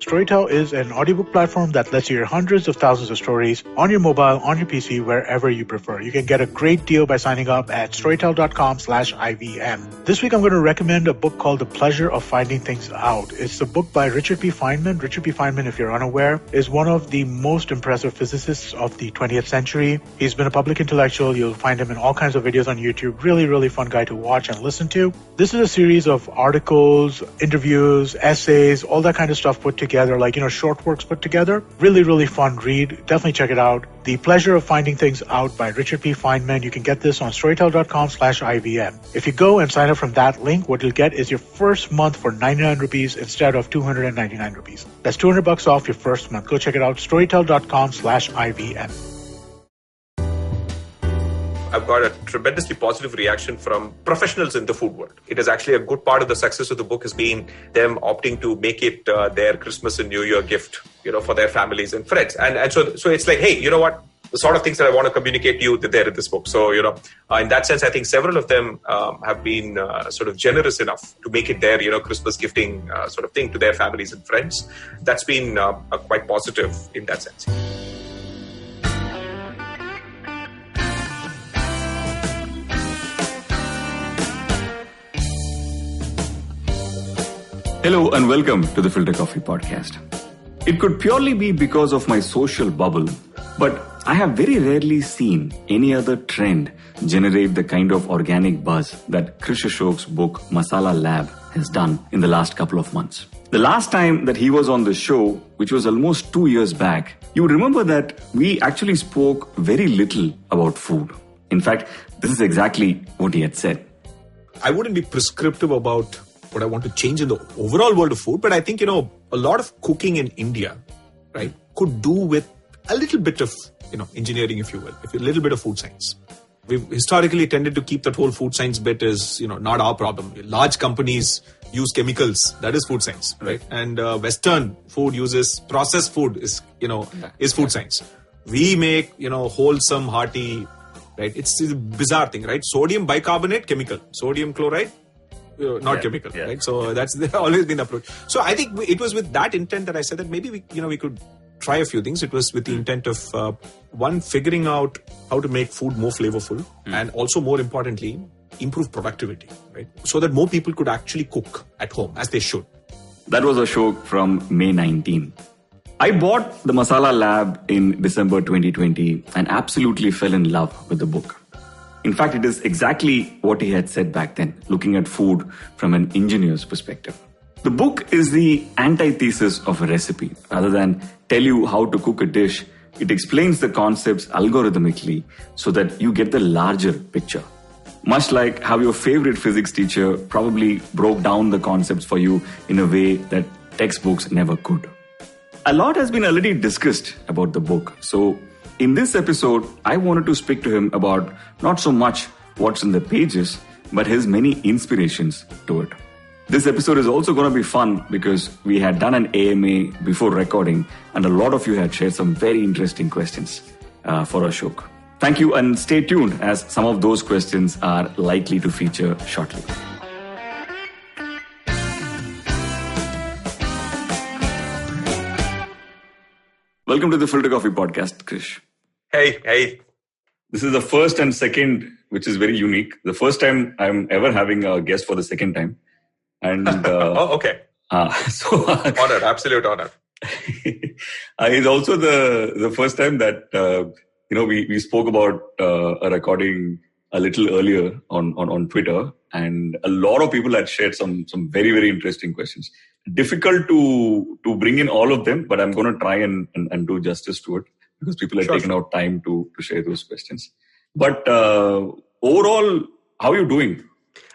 Storytel is an audiobook platform that lets you hear hundreds of thousands of stories on your mobile, on your PC, wherever you prefer. You can get a great deal by signing up at storytel.com/IVM. This week, I'm going to recommend a book called The Pleasure of Finding Things Out. It's a book by Richard P. Feynman. Richard P. Feynman, if you're unaware, is one of the most impressive physicists of the 20th century. He's been a public intellectual. You'll find him in all kinds of videos on YouTube. Really, really fun guy to watch and listen to. This is a series of articles, interviews, essays, all that kind of stuff put together, like, short works put together. Really, really fun read. Definitely check it out. The Pleasure of Finding Things Out by Richard P. Feynman. You can get this on storytel.com/IVM. If you go and sign up from that link, what you'll get is your first month for 99 rupees instead of 299 rupees. That's $200 off your first month. Go check it out. storytel.com/IVM. I've got a tremendously positive reaction from professionals in the food world. It is actually a good part of the success of the book has been them opting to make it their Christmas and New Year gift, for their families and friends. And so it's like, hey, you know what? The sort of things that I want to communicate to you, that they're in this book. So, in that sense, I think several of them have been sort of generous enough to make it their, Christmas gifting sort of thing to their families and friends. That's been quite positive in that sense. Hello and welcome to the Filter Coffee podcast. It could purely be because of my social bubble, but I have very rarely seen any other trend generate the kind of organic buzz that Krish Ashok's book Masala Lab has done in the last couple of months. The last time that he was on the show, which was almost 2 years back, you would remember that we actually spoke very little about food. In fact, this is exactly what he had said. I wouldn't be prescriptive about what I want to change in the overall world of food. But I think, a lot of cooking in India, right, could do with a little bit of, engineering, if you will, a little bit of food science. We've historically tended to keep that whole food science bit as, not our problem. Large companies use chemicals. That is food science, right? And Western food uses processed food is food science. We make, wholesome, hearty, right? It's a bizarre thing, right? Sodium bicarbonate, chemical. Sodium chloride, chemical, right? So that's always been the approach. So I think it was with that intent that I said that maybe we could try a few things. It was with the intent of one, figuring out how to make food more flavorful, and also more importantly, improve productivity, right? So that more people could actually cook at home as they should. That was Ashok from May 19. I bought the Masala Lab in December 2020 and absolutely fell in love with the book. In fact, it is exactly what he had said back then, looking at food from an engineer's perspective. The book is the antithesis of a recipe. Rather than tell you how to cook a dish, it explains the concepts algorithmically so that you get the larger picture. Much like how your favorite physics teacher probably broke down the concepts for you in a way that textbooks never could. A lot has been already discussed about the book, so in this episode, I wanted to speak to him about not so much what's in the pages, but his many inspirations to it. This episode is also going to be fun because we had done an AMA before recording and a lot of you had shared some very interesting questions for Ashok. Thank you and stay tuned as some of those questions are likely to feature shortly. Welcome to the Filter Coffee podcast, Krish. Hey. This is the first and second, which is very unique. The first time I'm ever having a guest for the second time. And okay. Honor, absolute honor. It's also the first time that, we spoke about a recording a little earlier on Twitter. And a lot of people had shared some very, very interesting questions. Difficult to bring in all of them, but I'm going to try and do justice to it. Because people have taken out time to share those questions. But overall, how are you doing?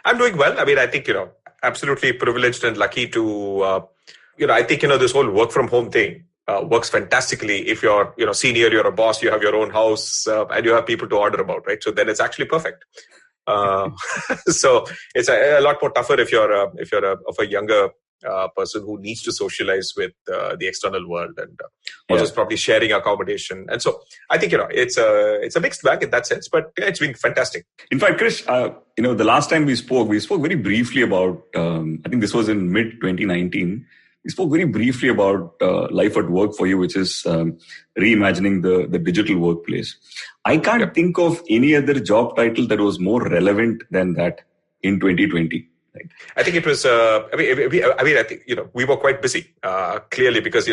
I'm doing well. I mean, I think, absolutely privileged and lucky to, I think, this whole work from home thing works fantastically. If you're, senior, you're a boss, you have your own house and you have people to order about, right? So then it's actually perfect. So it's a lot more tougher if you're of a younger person who needs to socialize with the external world, and also is probably sharing accommodation. And so I think, it's a mixed bag in that sense, but it's been fantastic. In fact, Krish, the last time we spoke very briefly about, I think this was in mid 2019. We spoke very briefly about life at work for you, which is reimagining the digital workplace. I can't think of any other job title that was more relevant than that in 2020. Right. I think it was. I think we were quite busy, clearly, because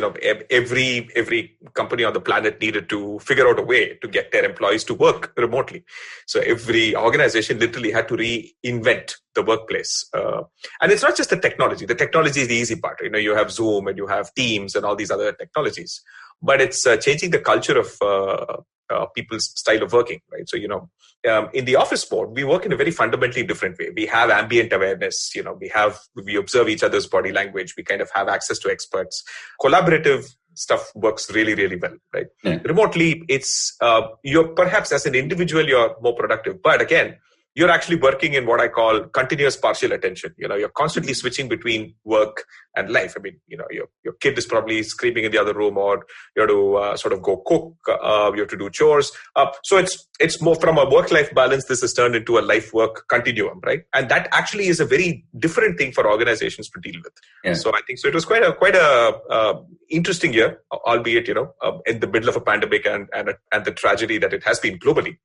every company on the planet needed to figure out a way to get their employees to work remotely. So every organization literally had to reinvent the workplace, and it's not just the technology. The technology is the easy part. You have Zoom and you have Teams and all these other technologies, but it's changing the culture of people's style of working, right? So, in the office mode, we work in a very fundamentally different way. We have ambient awareness, we observe each other's body language. We kind of have access to experts. Collaborative stuff works really, really well, right? Yeah. Remotely, it's, you're perhaps as an individual, you're more productive. But again, you're actually working in what I call continuous partial attention. You're constantly switching between work and life. I mean, your kid is probably screaming in the other room, or you have to sort of go cook, you have to do chores. So it's more from a work-life balance. This has turned into a life-work continuum, right? And that actually is a very different thing for organizations to deal with. Yeah. So I think it was quite a interesting year, albeit, in the middle of a pandemic and the tragedy that it has been globally.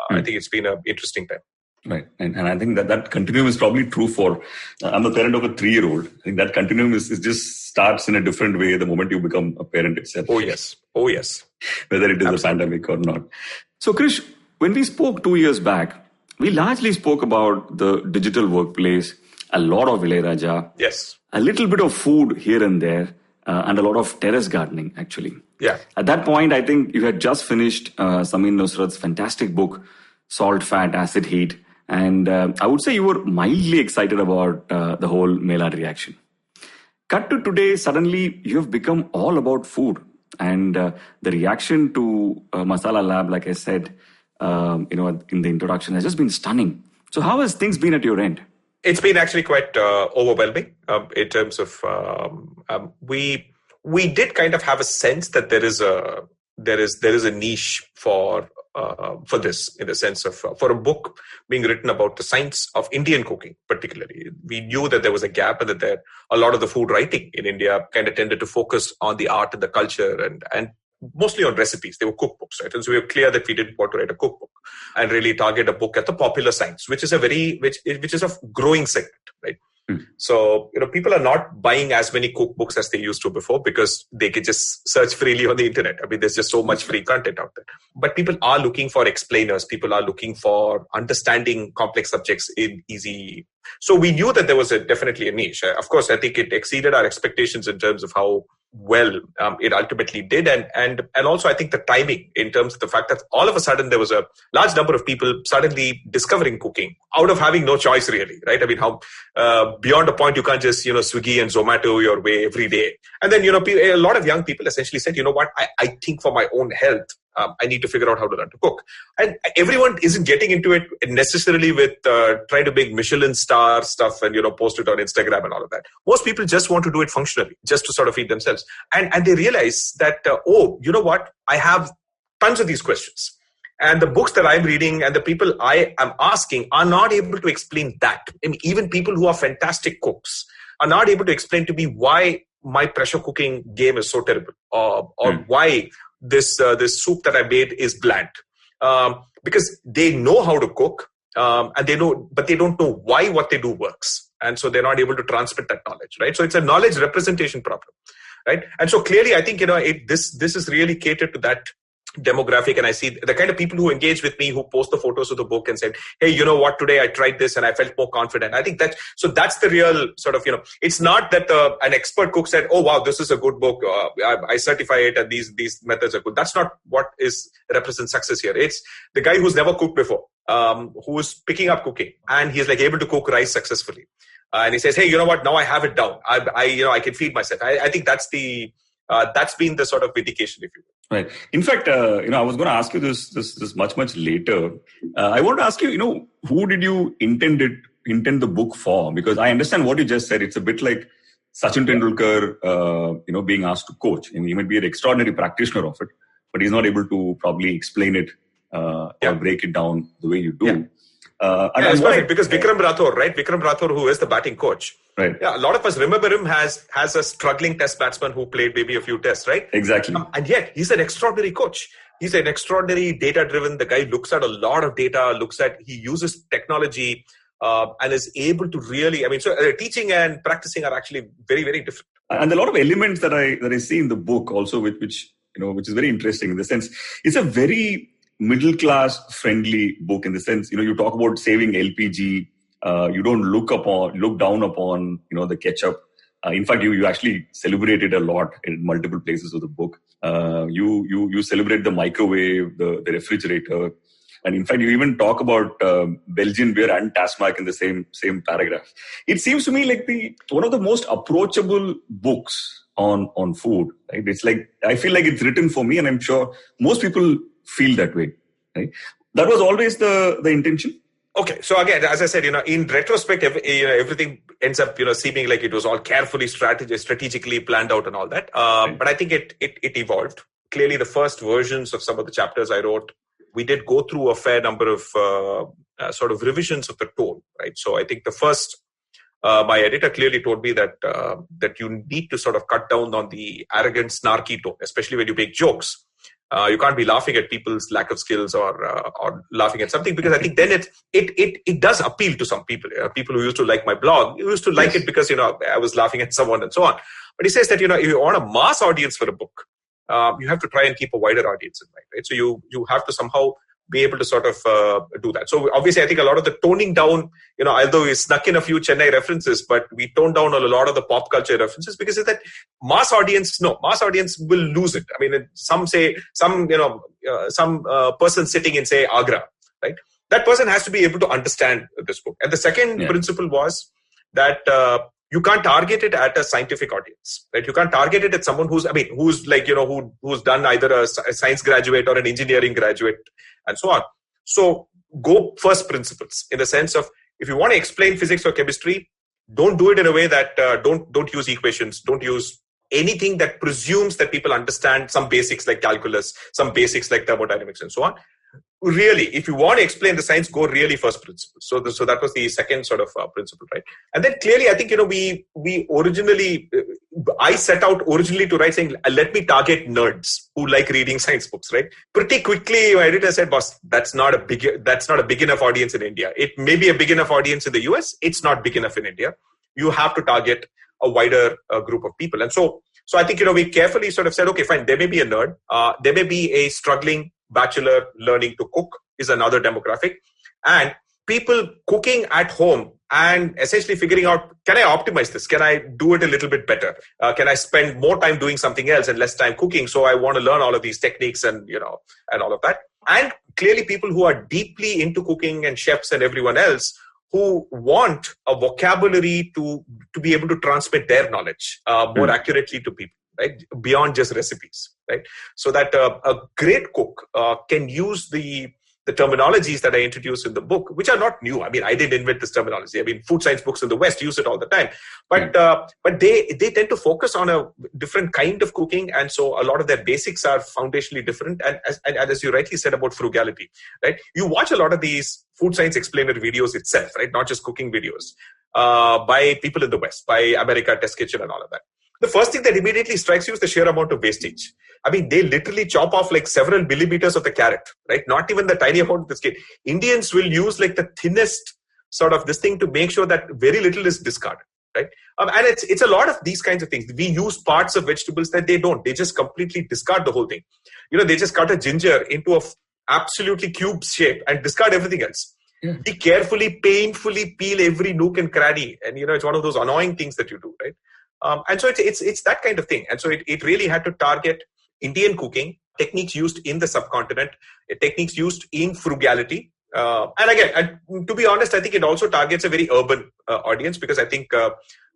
I think it's been an interesting time. Right. And I think that continuum is probably true for, I'm the parent of a 3-year-old. I think that continuum is just starts in a different way the moment you become a parent itself. Oh, yes. Whether it is a pandemic or not. So, Krish, when we spoke 2 years back, we largely spoke about the digital workplace, a lot of Ilayaraja. Yes. A little bit of food here and there, and a lot of terrace gardening, actually. Yeah. At that point, I think you had just finished Samin Nosrat's fantastic book, Salt, Fat, Acid, Heat. And I would say you were mildly excited about the whole Mela reaction. Cut to today, suddenly you have become all about food. And the reaction to Masala Lab, like I said, in the introduction, has just been stunning. So how has things been at your end? It's been actually quite overwhelming in terms of we did kind of have a sense that there is a niche for this, in the sense of for a book being written about the science of Indian cooking, particularly. We knew that there was a gap, and that a lot of the food writing in India kind of tended to focus on the art and the culture and mostly on recipes. They were cookbooks, right? And so we were clear that we didn't want to write a cookbook and really target a book at the popular science, which is which is a growing segment, right? So, people are not buying as many cookbooks as they used to before, because they can just search freely on the internet. I mean, there's just so much free content out there. But people are looking for explainers. People are looking for understanding complex subjects in easy. So we knew that there was definitely a niche. Of course, I think it exceeded our expectations in terms of how well it ultimately did. And also, I think the timing, in terms of the fact that all of a sudden there was a large number of people suddenly discovering cooking out of having no choice, really, right? I mean, how beyond a point, you can't just, Swiggy and Zomato your way every day. And then, a lot of young people essentially said, you know what, I think for my own health, I need to figure out how to learn to cook. And everyone isn't getting into it necessarily with trying to make Michelin star stuff and, post it on Instagram and all of that. Most people just want to do it functionally, just to sort of feed themselves. And they realize that, you know what? I have tons of these questions. And the books that I'm reading and the people I am asking are not able to explain that. I mean, even people who are fantastic cooks are not able to explain to me why my pressure cooking game is so terrible, or why this soup that I made is bland, because they know how to cook, and they don't know why what they do works, and so they're not able to transmit that knowledge, right? So it's a knowledge representation problem, right? And so clearly, I think this is really catered to that demographic, and I see the kind of people who engage with me, who post the photos of the book and said, hey, you know what, today I tried this and I felt more confident. I think that's the real sort of, it's not that an expert cook said, oh wow, this is a good book, I certify it and these methods are good. That's not what represents success here. It's the guy who's never cooked before, who's picking up cooking, and he's like able to cook rice successfully, and he says, hey, you know what, now I have it down, I can feed myself. I think that's been the sort of vindication, if you will. Right. In fact, I was going to ask you this much later. I want to ask you, who did you intend the book for? Because I understand what you just said. It's a bit like Sachin Tendulkar, being asked to coach. And he might be an extraordinary practitioner of it, but he's not able to probably explain it or break it down the way you do. Yeah. It's perfect because Vikram Rathore, right? Vikram Rathore, who is the batting coach. Right. Yeah, a lot of us remember him has a struggling test batsman who played maybe a few tests, right? Exactly. And yet, he's an extraordinary coach. He's an extraordinary data-driven. The guy looks at a lot of data, he uses technology, and is able to really, so teaching and practicing are actually very, very different. And a lot of elements that I see in the book also, which is very interesting in the sense, it's a very middle-class friendly book in the sense, you talk about saving LPG, you don't look down upon, the ketchup. In fact, you actually celebrate it a lot in multiple places of the book. You celebrate the microwave, the refrigerator. And in fact, you even talk about Belgian beer and Tasmac in the same paragraph. It seems to me like one of the most approachable books on food. Right? It's like, I feel like it's written for me, and I'm sure most people feel that way. Right? That was always the intention. Okay, so again, as I said, in retrospect, everything ends up, seeming like it was all carefully strategically planned out and all that. But I think it evolved. Clearly, the first versions of some of the chapters I wrote, we did go through a fair number of sort of revisions of the tone, right? So I think the first, my editor clearly told me that you need to sort of cut down on the arrogant, snarky tone, especially when you make jokes. You can't be laughing at people's lack of skills or laughing at something, because I think then it does appeal to some people. People who used to like my blog used to like it because I was laughing at someone and so on. But he says that if you want a mass audience for a book, you have to try and keep a wider audience in mind, right? So you have to somehow be able to sort of do that. So obviously, I think a lot of the toning down, although we snuck in a few Chennai references, but we toned down a lot of the pop culture references, because it's that mass audience will lose it. Some person sitting in, say, Agra, right? That person has to be able to understand this book. And the second principle was that you can't target it at a scientific audience, right? You can't target it at someone who's done either a science graduate or an engineering graduate and so on. So go first principles, in the sense of, if you want to explain physics or chemistry, don't do it in a way that don't use equations, don't use anything that presumes that people understand some basics like calculus, some basics like thermodynamics and so on. Really, if you want to explain the science, go really first principles. So that was the second sort of principle, right? And then clearly, I think, we originally, I set out originally to write saying, let me target nerds who like reading science books, right? Pretty quickly, my editor said, boss, that's not a big enough audience in India. It may be a big enough audience in the US. It's not big enough in India. You have to target a wider group of people. And so I think, we carefully sort of said, okay, fine, there may be a nerd. There may be a struggling bachelor learning to cook is another demographic, and people cooking at home and essentially figuring out, can I optimize this? Can I do it a little bit better? Can I spend more time doing something else and less time cooking? So I want to learn all of these techniques and all of that. And clearly people who are deeply into cooking and chefs and everyone else who want a vocabulary to be able to transmit their knowledge more accurately to people. Right? Beyond just recipes, right? So that a great cook can use the terminologies that I introduced in the book, which are not new. I didn't invent this terminology. Food science books in the West use it all the time. But they tend to focus on a different kind of cooking. And so a lot of their basics are foundationally different. And as you rightly said about frugality, right? You watch a lot of these food science explainer videos itself, right? Not just cooking videos by people in the West, by America Test Kitchen and all of that. The first thing that immediately strikes you is the sheer amount of wastage. They literally chop off like several millimeters of the carrot, right? Not even the tiny amount of the skin. Indians will use like the thinnest sort of this thing to make sure that very little is discarded, right? And it's a lot of these kinds of things. We use parts of vegetables that they don't. They just completely discard the whole thing. They just cut a ginger into a absolutely cube shape and discard everything else. Yeah. We carefully, painfully peel every nook and cranny. And, it's one of those annoying things that you do, right? And so it's that kind of thing. And so it really had to target Indian cooking, techniques used in the subcontinent, techniques used in frugality. And again, to be honest, I think it also targets a very urban audience, because I think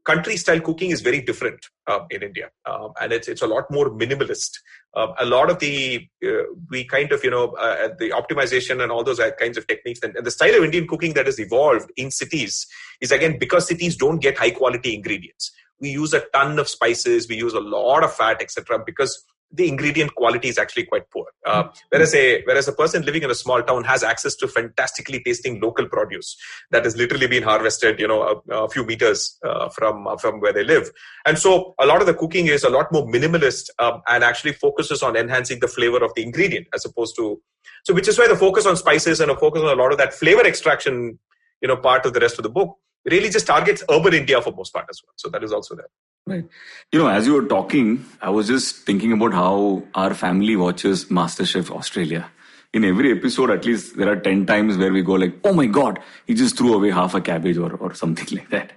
country style cooking is very different in India. And it's a lot more minimalist. A lot of the optimization and all those kinds of techniques and the style of Indian cooking that has evolved in cities is again because cities don't get high quality ingredients. We use a ton of spices, we use a lot of fat, etc., because the ingredient quality is actually quite poor. Whereas a person living in a small town has access to fantastically tasting local produce that has literally been harvested, a few meters from where they live. And so a lot of the cooking is a lot more minimalist and actually focuses on enhancing the flavor of the ingredient as opposed to, so which is why the focus on spices and a focus on a lot of that flavor extraction, part of the rest of the book really just targets urban India for most part as well. So that is also there. Right. As you were talking, I was just thinking about how our family watches MasterChef Australia. In every episode, at least there are 10 times where we go like, oh my God, he just threw away half a cabbage or something like that.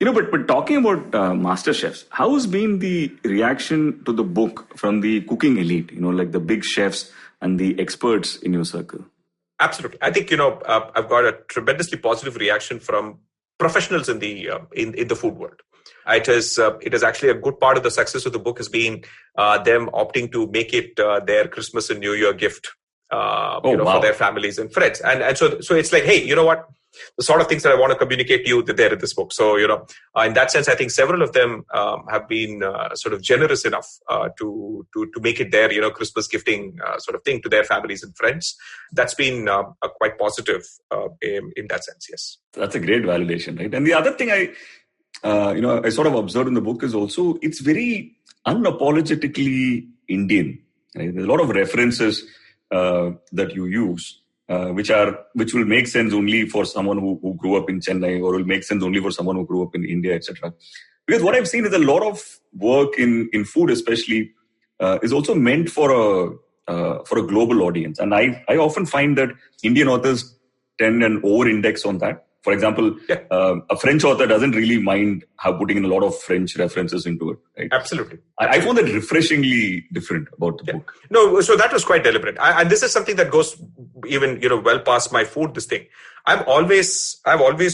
But talking about MasterChefs, how has been the reaction to the book from the cooking elite, like the big chefs and the experts in your circle? Absolutely. I think, I've got a tremendously positive reaction from professionals in the food world. It is actually a good part of the success of the book has been them opting to make it their Christmas and New Year gift, for their families and friends. And so it's like, hey, you know what? The sort of things that I want to communicate to you that they're in this book. So, in that sense, I think several of them have been sort of generous enough to make it their, Christmas gifting sort of thing to their families and friends. That's been quite positive in that sense, yes. That's a great validation, right? And the other thing I sort of observed in the book is also it's very unapologetically Indian. Right? There's a lot of references that you use, which will make sense only for someone who grew up in Chennai, or will make sense only for someone who grew up in India, etc. Because what I've seen is a lot of work in food, especially, is also meant for a global audience, and I often find that Indian authors tend and over-index on that. For example, a French author doesn't really mind putting in a lot of French references into it. Right? Absolutely. I found that refreshingly different about the book. No, so that was quite deliberate. And this is something that goes even, well past my food, this thing. I've always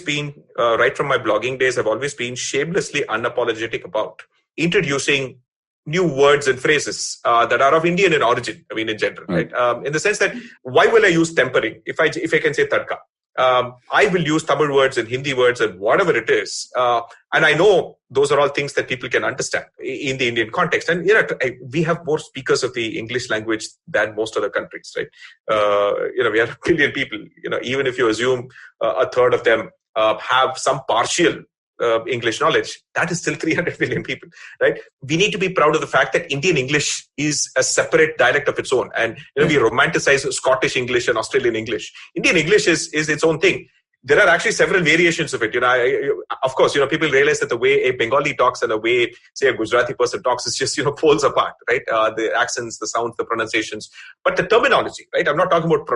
been, right from my blogging days, I've always been shamelessly unapologetic about introducing new words and phrases that are of Indian in origin, in general, right? In the sense that, why will I use tempering if I can say tadka? I will use Tamil words and Hindi words and whatever it is. And I know those are all things that people can understand in the Indian context. And, we have more speakers of the English language than most other countries, right? We are a billion people, even if you assume a third of them have some partial English knowledge, that is still 300 million people, right? We need to be proud of the fact that Indian English is a separate dialect of its own. And, we romanticize Scottish English and Australian English. Indian English is its own thing. There are actually several variations of it. Of course, people realize that the way a Bengali talks and the way, say, a Gujarati person talks is just, poles apart, right? The accents, the sounds, the pronunciations, but the terminology, right? I'm not talking about,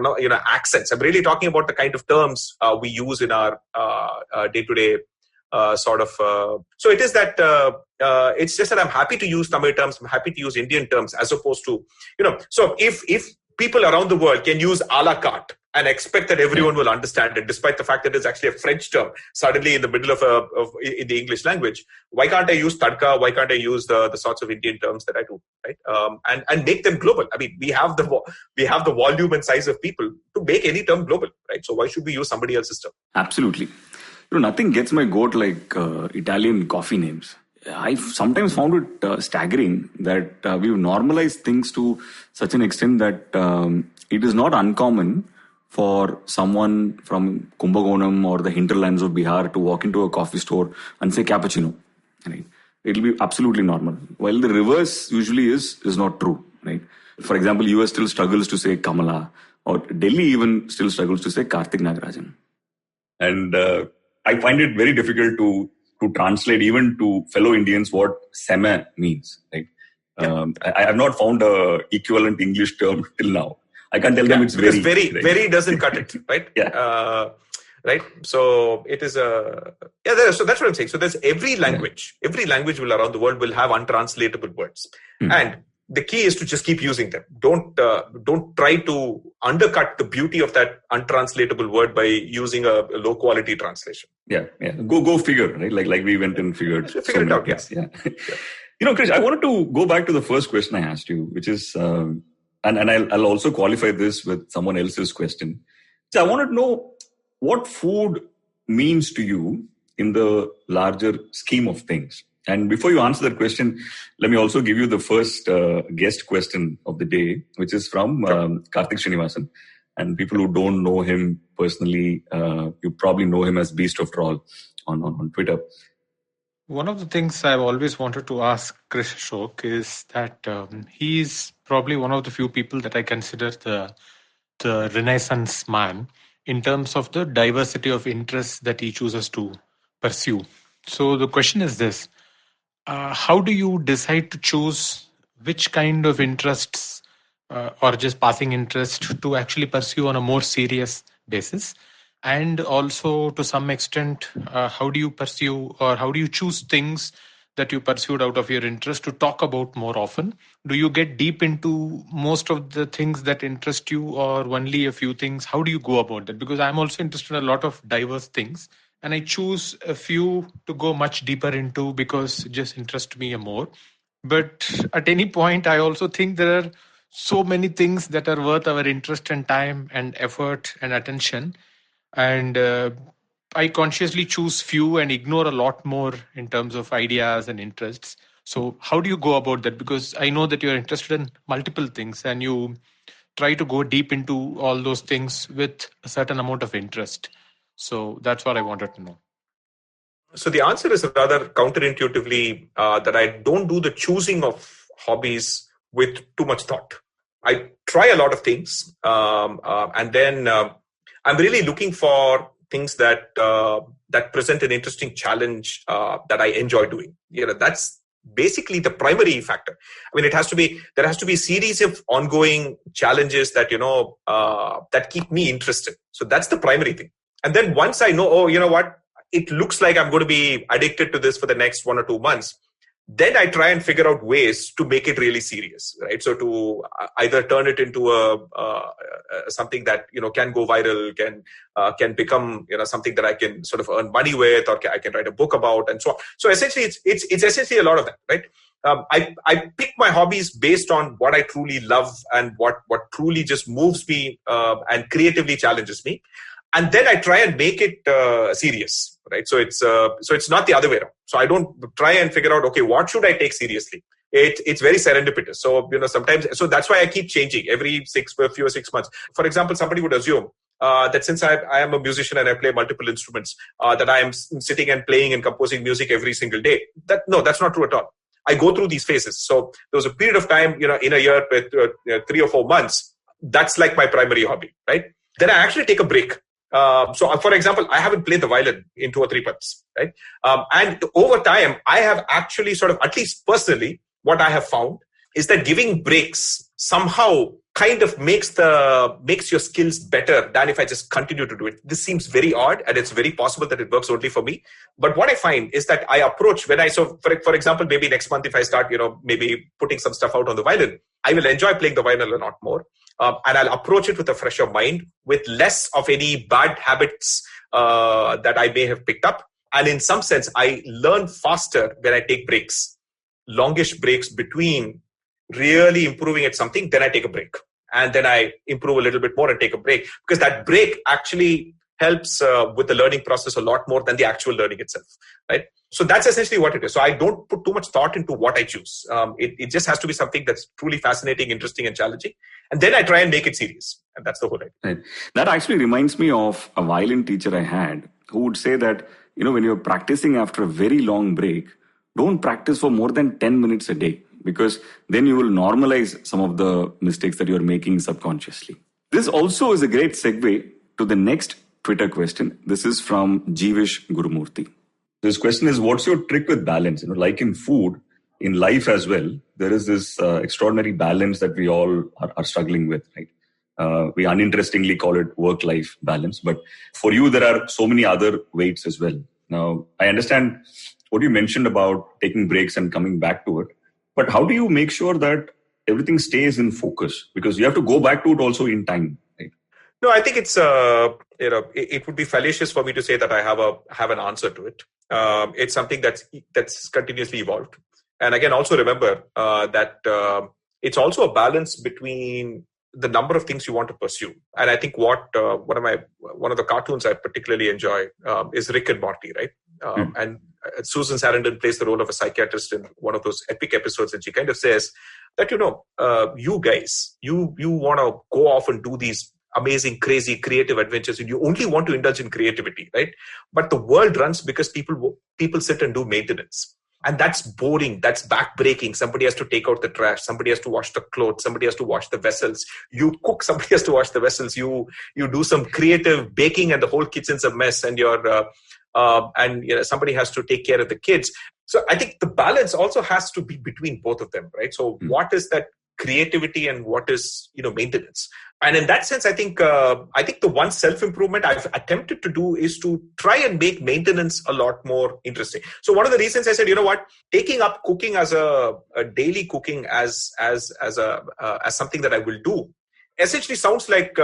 accents. I'm really talking about the kind of terms we use in our day-to-day so it is that it's just that I'm happy to use Tamil terms, I'm happy to use Indian terms as opposed to, so if people around the world can use a la carte and expect that everyone will understand it, despite the fact that it's actually a French term suddenly in the middle of in the English language, why can't I use tadka? Why can't I use the sorts of Indian terms that I do, right? And make them global. We have the volume and size of people to make any term global, right? So why should we use somebody else's term? Absolutely. Nothing gets my goat like Italian coffee names. I've sometimes found it staggering that we've normalized things to such an extent that it is not uncommon for someone from Kumbakonam or the hinterlands of Bihar to walk into a coffee store and say cappuccino. Right? It'll be absolutely normal. While the reverse usually is not true. Right? For example, US still struggles to say Kamala, or Delhi even still struggles to say Karthik Nagarajan. And I find it very difficult to translate even to fellow Indians what sema means. Right? I have not found a equivalent English term till now. I can tell them it's because very. Very doesn't cut it, right? Right. So it is so that's what I'm saying. So there's every language will around the world will have untranslatable words, and the key is to just keep using them. Don't try to undercut the beauty of that untranslatable word by using a low quality translation. Yeah. Go figure, right? Like we went and figured. Figure it out. Yeah. Krish, I wanted to go back to the first question I asked you, which is, and I'll also qualify this with someone else's question. So I wanted to know what food means to you in the larger scheme of things. And before you answer that question, let me also give you the first guest question of the day, which is from Karthik Srinivasan. And people who don't know him personally, you probably know him as Beast of Troll on Twitter. One of the things I've always wanted to ask Krish Ashok is that he's probably one of the few people that I consider the Renaissance man in terms of the diversity of interests that he chooses to pursue. So the question is this. How do you decide to choose which kind of interests or just passing interest to actually pursue on a more serious basis? And also, to some extent, how do you pursue or how do you choose things that you pursued out of your interest to talk about more often? Do you get deep into most of the things that interest you or only a few things? How do you go about that? Because I'm also interested in a lot of diverse things. And I choose a few to go much deeper into because it just interests me more. But at any point, I also think there are so many things that are worth our interest and time and effort and attention. And I consciously choose few and ignore a lot more in terms of ideas and interests. So how do you go about that? Because I know that you're interested in multiple things and you try to go deep into all those things with a certain amount of interest. So that's what I wanted to know. So the answer is rather counterintuitively that I don't do the choosing of hobbies with too much thought. I try a lot of things, and then I'm really looking for things that present an interesting challenge that I enjoy doing. That's basically the primary factor. I mean, there has to be a series of ongoing challenges that that keep me interested. So that's the primary thing. And then once I know, it looks like I'm going to be addicted to this for the next 1 or 2 months, then I try and figure out ways to make it really serious, right? So to either turn it into something that can go viral, can become something that I can sort of earn money with, or I can write a book about, and so on. So essentially, it's essentially a lot of that, right? I pick my hobbies based on what I truly love and what truly just moves me and creatively challenges me. And then I try and make it serious, right? So it's not the other way around. So I don't try and figure out, okay, what should I take seriously? It's very serendipitous. So sometimes, so that's why I keep changing every 6 months. For example, somebody would assume that since I am a musician and I play multiple instruments, that I am sitting and playing and composing music every single day. That's not true at all. I go through these phases. So there was a period of time, in a year with 3 or 4 months, that's like my primary hobby, right? Then I actually take a break. So, for example, I haven't played the violin in 2 or 3 months, right? And over time, I have actually sort of, at least personally, what I have found is that giving breaks somehow kind of makes your skills better than if I just continue to do it. This seems very odd, and it's very possible that it works only for me. But what I find is that I approach for example, maybe next month, if I start, maybe putting some stuff out on the violin, I will enjoy playing the violin a lot more. And I'll approach it with a fresher mind, with less of any bad habits that I may have picked up. And in some sense, I learn faster when I take breaks, longish breaks between really improving at something. Then I take a break. And then I improve a little bit more and take a break. Because that break actually helps with the learning process a lot more than the actual learning itself, right? So that's essentially what it is. So I don't put too much thought into what I choose. It just has to be something that's truly fascinating, interesting, and challenging. And then I try and make it serious. And that's the whole idea. Right. That actually reminds me of a violin teacher I had who would say that, when you're practicing after a very long break, don't practice for more than 10 minutes a day, because then you will normalize some of the mistakes that you're making subconsciously. This also is a great segue to the next Twitter question. This is from Jeevish Gurumurthy. This question is, what's your trick with balance? Like in food, in life as well, there is this extraordinary balance that we all are struggling with, right? We uninterestingly call it work-life balance. But for you, there are so many other weights as well. Now, I understand what you mentioned about taking breaks and coming back to it. But how do you make sure that everything stays in focus? Because you have to go back to it also in time, right? No, I think it's it would be fallacious for me to say that I have an answer to it. It's something that's continuously evolved. And again, also remember that it's also a balance between the number of things you want to pursue. And I think one of the cartoons I particularly enjoy is Rick and Morty, right? Susan Sarandon plays the role of a psychiatrist in one of those epic episodes, and she kind of says that, you guys, you want to go off and do these amazing, crazy, creative adventures, and you only want to indulge in creativity, right? But the world runs because people sit and do maintenance. And that's boring. That's backbreaking. Somebody has to take out the trash. Somebody has to wash the clothes. Somebody has to wash the vessels. You cook. Somebody has to wash the vessels. You do some creative baking, and the whole kitchen's a mess. And somebody has to take care of the kids. So I think the balance also has to be between both of them, right? So what is that creativity and what is maintenance? And in that sense, I think the one self-improvement I've attempted to do is to try and make maintenance a lot more interesting. So one of the reasons I said, taking up cooking as a daily cooking as something that I will do, essentially sounds like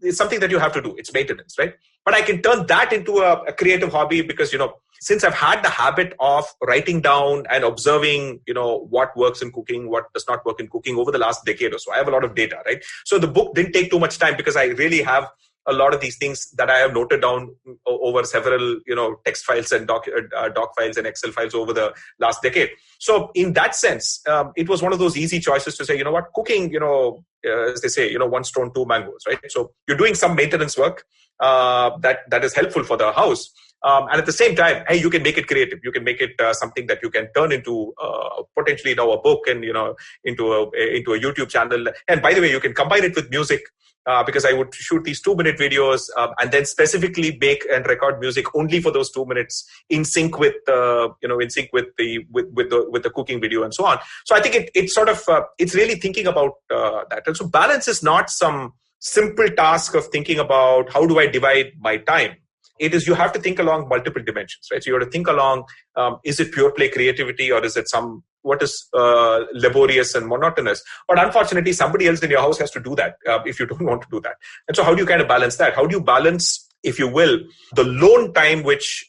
it's something that you have to do. It's maintenance, right? But I can turn that into a creative hobby because, since I've had the habit of writing down and observing, what works in cooking, what does not work in cooking over the last decade or so, I have a lot of data, right? So the book didn't take too much time because I really have a lot of these things that I have noted down over several, text files and doc files and Excel files over the last decade. So in that sense, it was one of those easy choices to say, cooking, as they say, one stone, two mangoes, right? So you're doing some maintenance work that is helpful for the house. And at the same time, hey, you can make it creative. You can make it something that you can turn into potentially now a book and into a YouTube channel. And by the way, you can combine it with music because I would shoot these 2-minute videos and then specifically make and record music only for those 2 minutes in sync with the cooking video and so on. So I think it's sort of it's really thinking about that. And so balance is not some simple task of thinking about how do I divide my time. It is, you have to think along multiple dimensions, right? So you have to think along, is it pure play creativity or is it what is laborious and monotonous? But unfortunately, somebody else in your house has to do that if you don't want to do that. And so how do you kind of balance that? How do you balance, if you will, the lone time which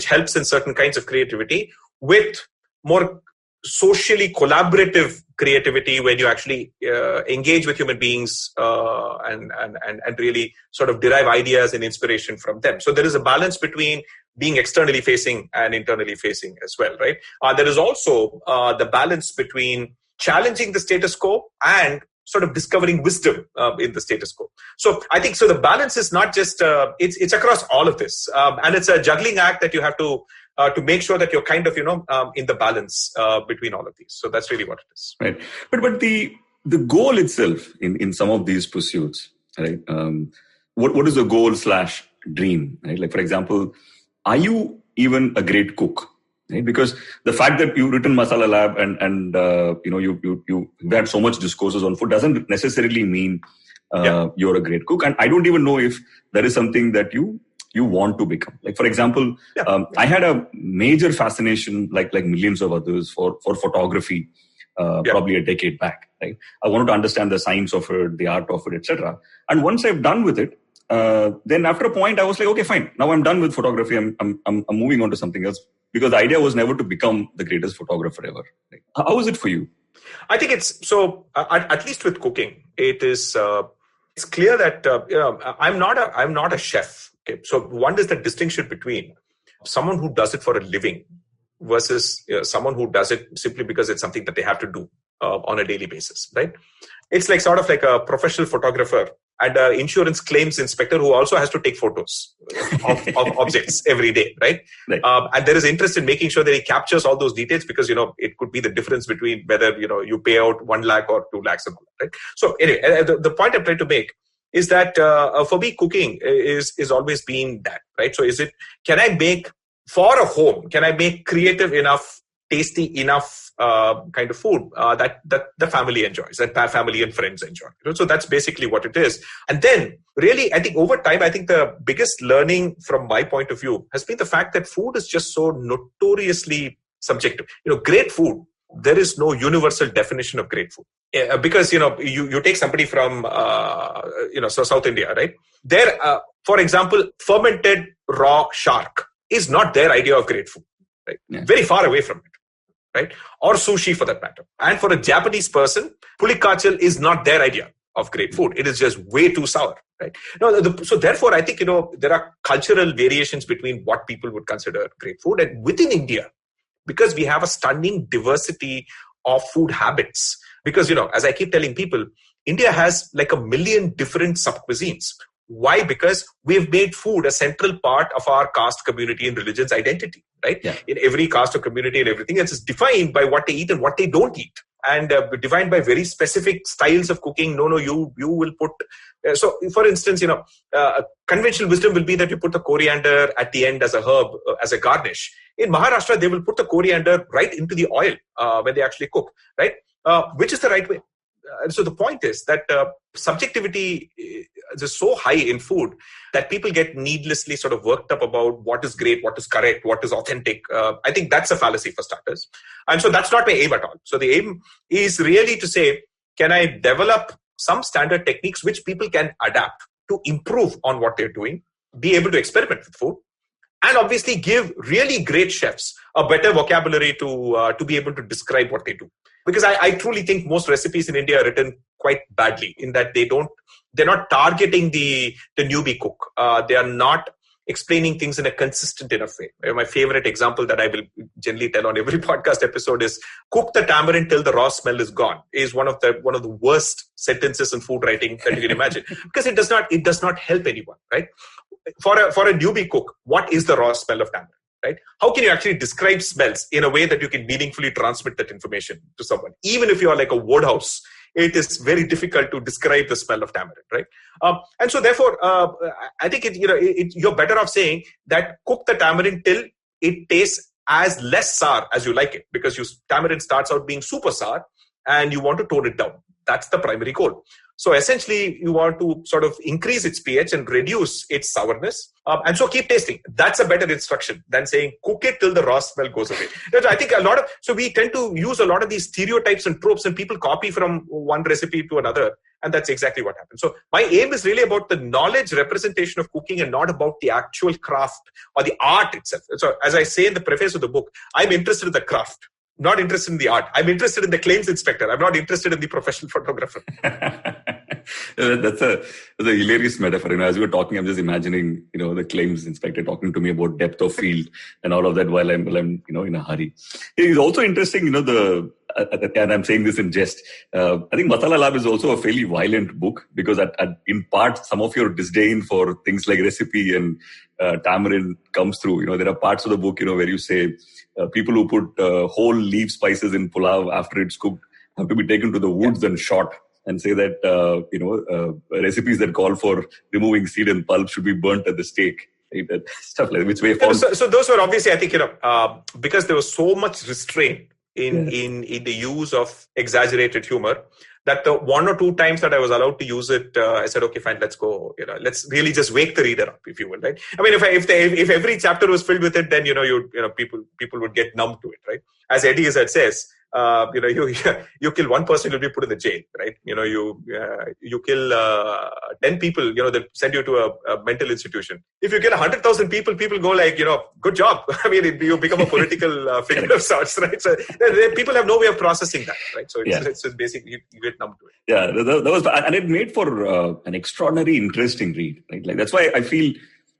helps in certain kinds of creativity with more socially collaborative creativity when you actually engage with human beings and really sort of derive ideas and inspiration from them. So there is a balance between being externally facing and internally facing as well, right? There is also the balance between challenging the status quo and sort of discovering wisdom in the status quo. So I think the balance is not just it's across all of this, and it's a juggling act that you have to make sure that you're kind of in the balance between all of these. So that's really what it is. Right, but the goal itself in some of these pursuits, right? What is the goal / dream, right? Like, for example, are you even a great cook? Right? Because the fact that you've written Masala Lab and you had so much discourses on food doesn't necessarily mean you're a great cook. And I don't even know if there is something that you want to become. Like, for example, I had a major fascination, like millions of others, for photography, probably a decade back. Right? I wanted to understand the science of it, the art of it, etc. And once I've done with it, then after a point, I was like, okay, fine. Now I'm done with photography. I'm moving on to something else. Because the idea was never to become the greatest photographer ever. Right? How is it for you? I think it's so. At least with cooking, it is. It's clear that I'm not a chef. Okay? So one is the distinction between someone who does it for a living versus someone who does it simply because it's something that they have to do on a daily basis. Right? It's like sort of like a professional photographer and an insurance claims inspector who also has to take photos of objects every day, right? And there is interest in making sure that he captures all those details because, it could be the difference between whether, you pay out 1 lakh or 2 lakhs and all that, right? So anyway, the point I'm trying to make is that for me, cooking is always been that, right? So can I make for a home, can I make creative enough, tasty enough kind of food that the family enjoys, that family and friends enjoy. So that's basically what it is. And then really, I think over time, I think the biggest learning from my point of view has been the fact that food is just so notoriously subjective. Great food, there is no universal definition of great food. Because, you take somebody from, so South India, right? There, for example, fermented raw shark is not their idea of great food, right? Yeah. Very far away from it. Right? Or sushi for that matter. And for a Japanese person, pulikachal is not their idea of great food. It is just way too sour. right? No, so therefore, I think, there are cultural variations between what people would consider great food. And within India, because we have a stunning diversity of food habits, because, as I keep telling people, India has like 1 million different sub-cuisines. Why? Because we've made food a central part of our caste, community, and religion's identity, right? Yeah. In every caste or community and everything, it's defined by what they eat and what they don't eat. And defined by very specific styles of cooking. You will put... so, for instance, conventional wisdom will be that you put the coriander at the end as a herb, as a garnish. In Maharashtra, they will put the coriander right into the oil when they actually cook, right? Which is the right way. So the point is that subjectivity is so high in food that people get needlessly sort of worked up about what is great, what is correct, what is authentic. I think that's a fallacy for starters. And so that's not my aim at all. So the aim is really to say, can I develop some standard techniques which people can adapt to improve on what they're doing, be able to experiment with food, and obviously give really great chefs a better vocabulary to be able to describe what they do. Because I truly think most recipes in India are written quite badly in that they're not targeting the newbie cook. They are not explaining things in a consistent enough way. My favorite example that I will generally tell on every podcast episode is cook the tamarind till the raw smell is gone is one of the worst sentences in food writing that you can imagine, because it does not help anyone, right? For a newbie cook, what is the raw smell of tamarind? Right? How can you actually describe smells in a way that you can meaningfully transmit that information to someone? Even if you are like a woodhouse, it is very difficult to describe the smell of tamarind, right? And so therefore, I think you're better off saying that cook the tamarind till it tastes as less sour as you like it, because tamarind starts out being super sour and you want to tone it down. That's the primary goal. So essentially, you want to sort of increase its pH and reduce its sourness. And so keep tasting. That's a better instruction than saying cook it till the raw smell goes away. I think so we tend to use a lot of these stereotypes and tropes, and people copy from one recipe to another. And that's exactly what happens. So my aim is really about the knowledge representation of cooking and not about the actual craft or the art itself. So as I say in the preface of the book, I'm interested in the craft, not interested in the art. I'm interested in the claims inspector. I'm not interested in the professional photographer. That's a hilarious metaphor. As we were talking, I'm just imagining, the claims inspector talking to me about depth of field and all of that while I'm in a hurry. It's also interesting, and I'm saying this in jest. I think Masala Lab is also a fairly violent book because in part, some of your disdain for things like recipe and tamarind comes through. There are parts of the book, where you say people who put whole leaf spices in pulao after it's cooked have to be taken to the woods and shot, and say that, recipes that call for removing seed and pulp should be burnt at the stake. Right? Stuff like that, which we found. So those were obviously, I think, because there was so much restraint in the use of exaggerated humor, that the one or two times that I was allowed to use it, I said, okay, fine, let's go. Let's really just wake the reader up, if you will, right? I mean, if every chapter was filled with it, then people would get numb to it, right? As Eddie Izzard says, you kill one person, you'll be put in the jail, right? You kill 10 people, they send you to a mental institution. If you kill 100,000 people go like, good job. I mean, you become a political figure of sorts, right? So people have no way of processing that, right? So it's basically you get numb to it. Yeah, that was, and it made for an extraordinary, interesting read, right? Like that's why I feel,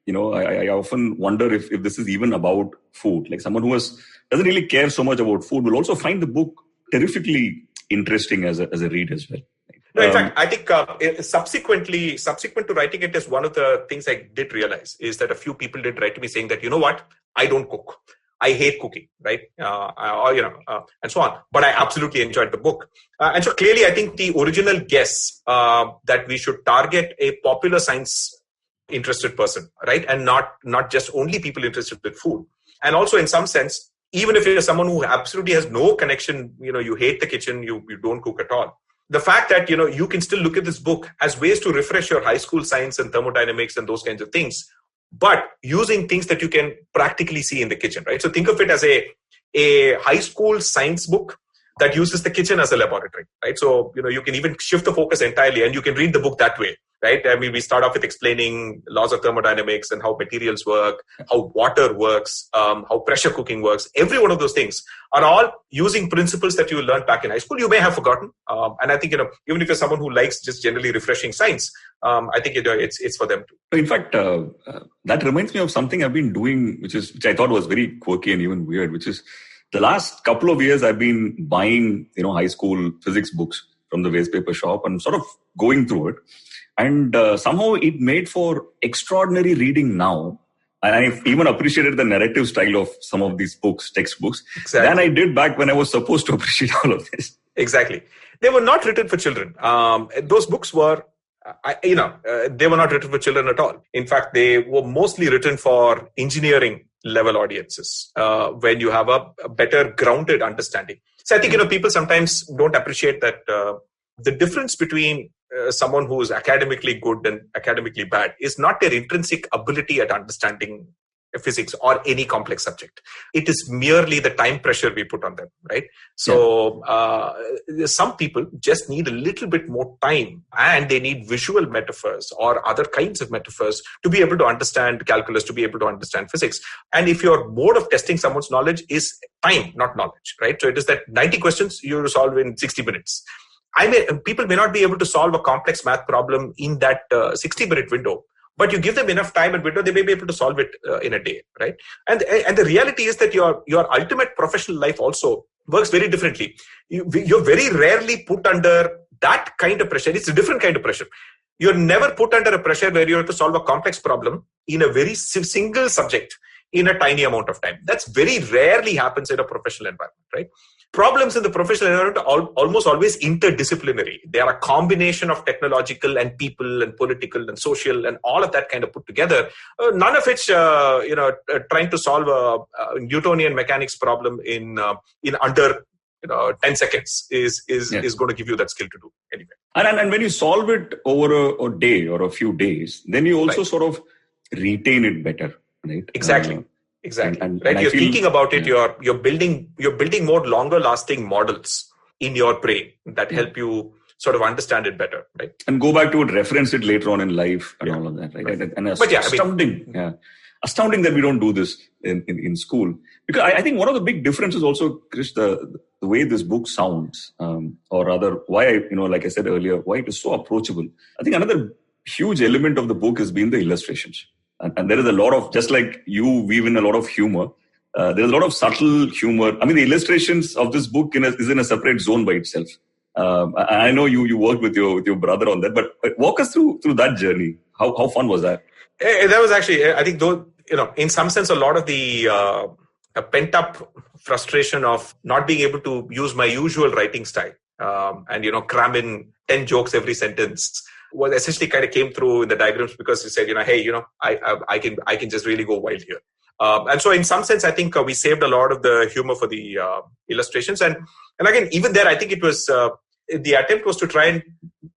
I often wonder if this is even about food. Like someone who doesn't really care so much about food will also find the book terrifically interesting as a read as well. No, in fact, I think subsequent to writing it, is one of the things I did realize is that a few people did write to me saying that, what, I don't cook. I hate cooking, right? And so on. But I absolutely enjoyed the book. And so clearly, I think the original guess that we should target a popular science interested person, right? And not just only people interested in food. And also in some sense, even if you're someone who absolutely has no connection, you hate the kitchen, you don't cook at all. The fact that, you can still look at this book as ways to refresh your high school science and thermodynamics and those kinds of things, but using things that you can practically see in the kitchen, right? So think of it as a high school science book that uses the kitchen as a laboratory, right? So, you can even shift the focus entirely and you can read the book that way. right? I mean, we start off with explaining laws of thermodynamics and how materials work, how water works, how pressure cooking works. Every one of those things are all using principles that you learned back in high school. You may have forgotten. And I think, even if you're someone who likes just generally refreshing science, I think it's for them too. In fact, that reminds me of something I've been doing, which I thought was very quirky and even weird, which is the last couple of years I've been buying, high school physics books from the waste paper shop and sort of going through it. And somehow it made for extraordinary reading now. And I even appreciated the narrative style of some of these books, textbooks, than I did back when I was supposed to appreciate all of this. Exactly. They were not written for children. Those books were, they were not written for children at all. In fact, they were mostly written for engineering level audiences when you have a better grounded understanding. So I think, people sometimes don't appreciate that the difference between someone who is academically good and academically bad is not their intrinsic ability at understanding physics or any complex subject. It is merely the time pressure we put on them, right? So some people just need a little bit more time, and they need visual metaphors or other kinds of metaphors to be able to understand calculus, to be able to understand physics. And if your mode of testing someone's knowledge is time, not knowledge, right? So it is that 90 questions you solve in 60 minutes. People may not be able to solve a complex math problem in that 60-minute window, but you give them enough time and window, they may be able to solve it in a day, right? And the reality is that your ultimate professional life also works very differently. You're very rarely put under that kind of pressure. It's a different kind of pressure. You're never put under a pressure where you have to solve a complex problem in a very single subject in a tiny amount of time. That's very rarely happens in a professional environment, right? Problems in the professional environment are almost always interdisciplinary. They are a combination of technological and people and political and social and all of that kind of put together. None of which, trying to solve a Newtonian mechanics problem in under 10 seconds is going to give you that skill to do anyway. And when you solve it over a day or a few days, then you also sort of retain it better, right? Exactly. And you're thinking about it. You're building more longer lasting models in your brain that help you sort of understand it better, right? And go back to it, reference it later on in life and all of that, right? And astounding that we don't do this in school, because I think one of the big differences also, Krish, the way this book sounds, or rather why like I said earlier, why it is so approachable. I think another huge element of the book has been the illustrations. And there is a lot of, just like you weave in a lot of humor, there's a lot of subtle humor. I mean, the illustrations of this book is in a separate zone by itself. I know you worked with your brother on that, but walk us through that journey. How fun was that? That was actually, I think, though, in some sense, a lot of the pent up frustration of not being able to use my usual writing style and cram in 10 jokes every sentence was essentially kind of came through in the diagrams, because he said, hey, I can just really go wild here. And so in some sense, I think we saved a lot of the humor for the illustrations. And again, even there, I think it was, the attempt was to try and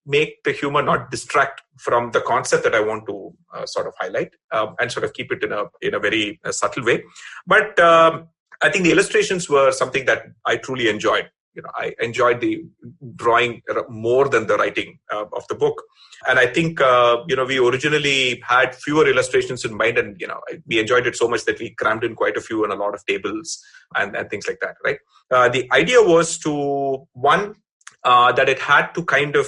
make the humor not distract from the concept that I want to sort of highlight and sort of keep it in a very subtle way. But I think the illustrations were something that I truly enjoyed. I enjoyed the drawing more than the writing of the book. And I think, we originally had fewer illustrations in mind, and, we enjoyed it so much that we crammed in quite a few and a lot of tables and things like that, right? The idea was to, one, that it had to kind of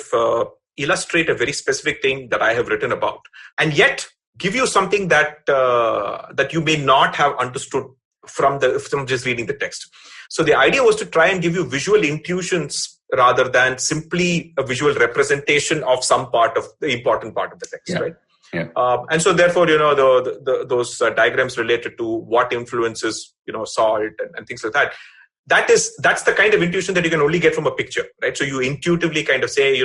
illustrate a very specific thing that I have written about, and yet give you something that that you may not have understood from just reading the text. So the idea was to try and give you visual intuitions rather than simply a visual representation of some part of the important part of the text, right? Yeah. And so therefore, those diagrams related to what influences, salt and things like that. That's the kind of intuition that you can only get from a picture, right? So you intuitively kind of say,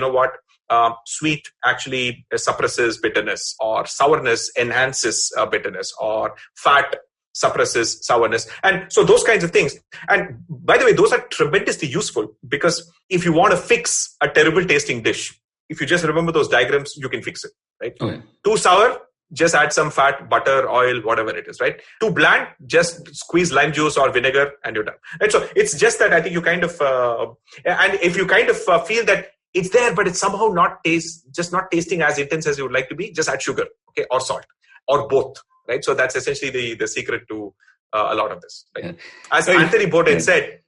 sweet actually suppresses bitterness, or sourness enhances bitterness, or fat suppresses sourness. And so those kinds of things. And by the way, those are tremendously useful, because if you want to fix a terrible tasting dish, if you just remember those diagrams, you can fix it, right? Okay. Too sour, just add some fat, butter, oil, whatever it is, right? Too bland, just squeeze lime juice or vinegar and you're done. And so it's just that I think you kind of, and if you kind of feel that It's there, but it's somehow not tasting as intense as you would like to be. Just add sugar, okay, or salt, or both, right? So that's essentially the secret to a lot of this. Right? As Anthony Bourdain said,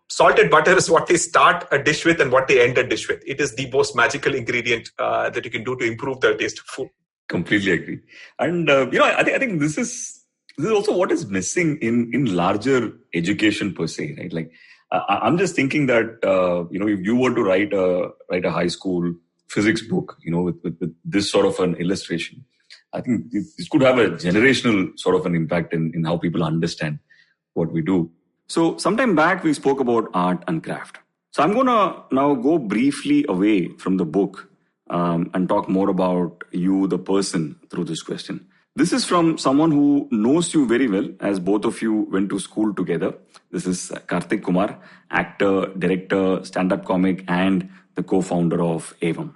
salted butter is what they start a dish with and what they end a dish with. It is the most magical ingredient that you can do to improve the taste of food. Completely agree. And I think this is also what is missing in larger education per se, right? Like I'm just thinking that if you were to write a high school physics book, with this sort of an illustration, I think this could have a generational sort of an impact in how people understand what we do. So sometime back we spoke about art and craft. So I'm gonna now go briefly away from the book and talk more about you, the person, through this question. This is from someone who knows you very well, as both of you went to school together. This is Karthik Kumar, actor, director, stand-up comic, and the co-founder of Avam.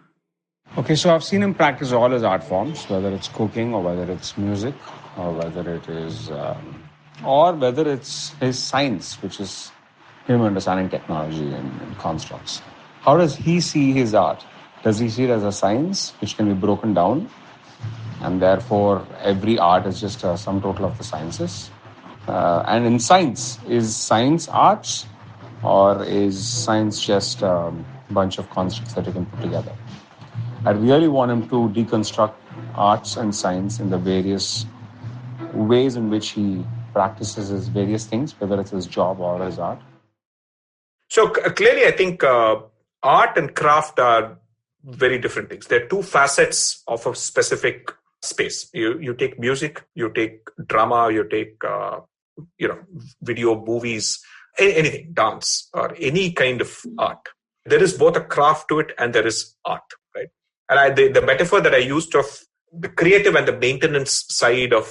Okay, so I've seen him practice all his art forms, whether it's cooking or whether it's music or whether it is, or whether it's his science, which is him understanding technology and constructs. How does he see his art? Does he see it as a science which can be broken down, and therefore every art is just a sum total of the sciences? And in science, is science arts, or is science just a bunch of constructs that you can put together? I really want him to deconstruct arts and science in the various ways in which he practices his various things, whether it's his job or his art. So clearly, I think art and craft are very different things. They're two facets of a specific space. You take music, you take drama, you take video, movies, anything, dance, or any kind of art. There is both a craft to it and there is art, right? And the metaphor that I used of the creative and the maintenance side of,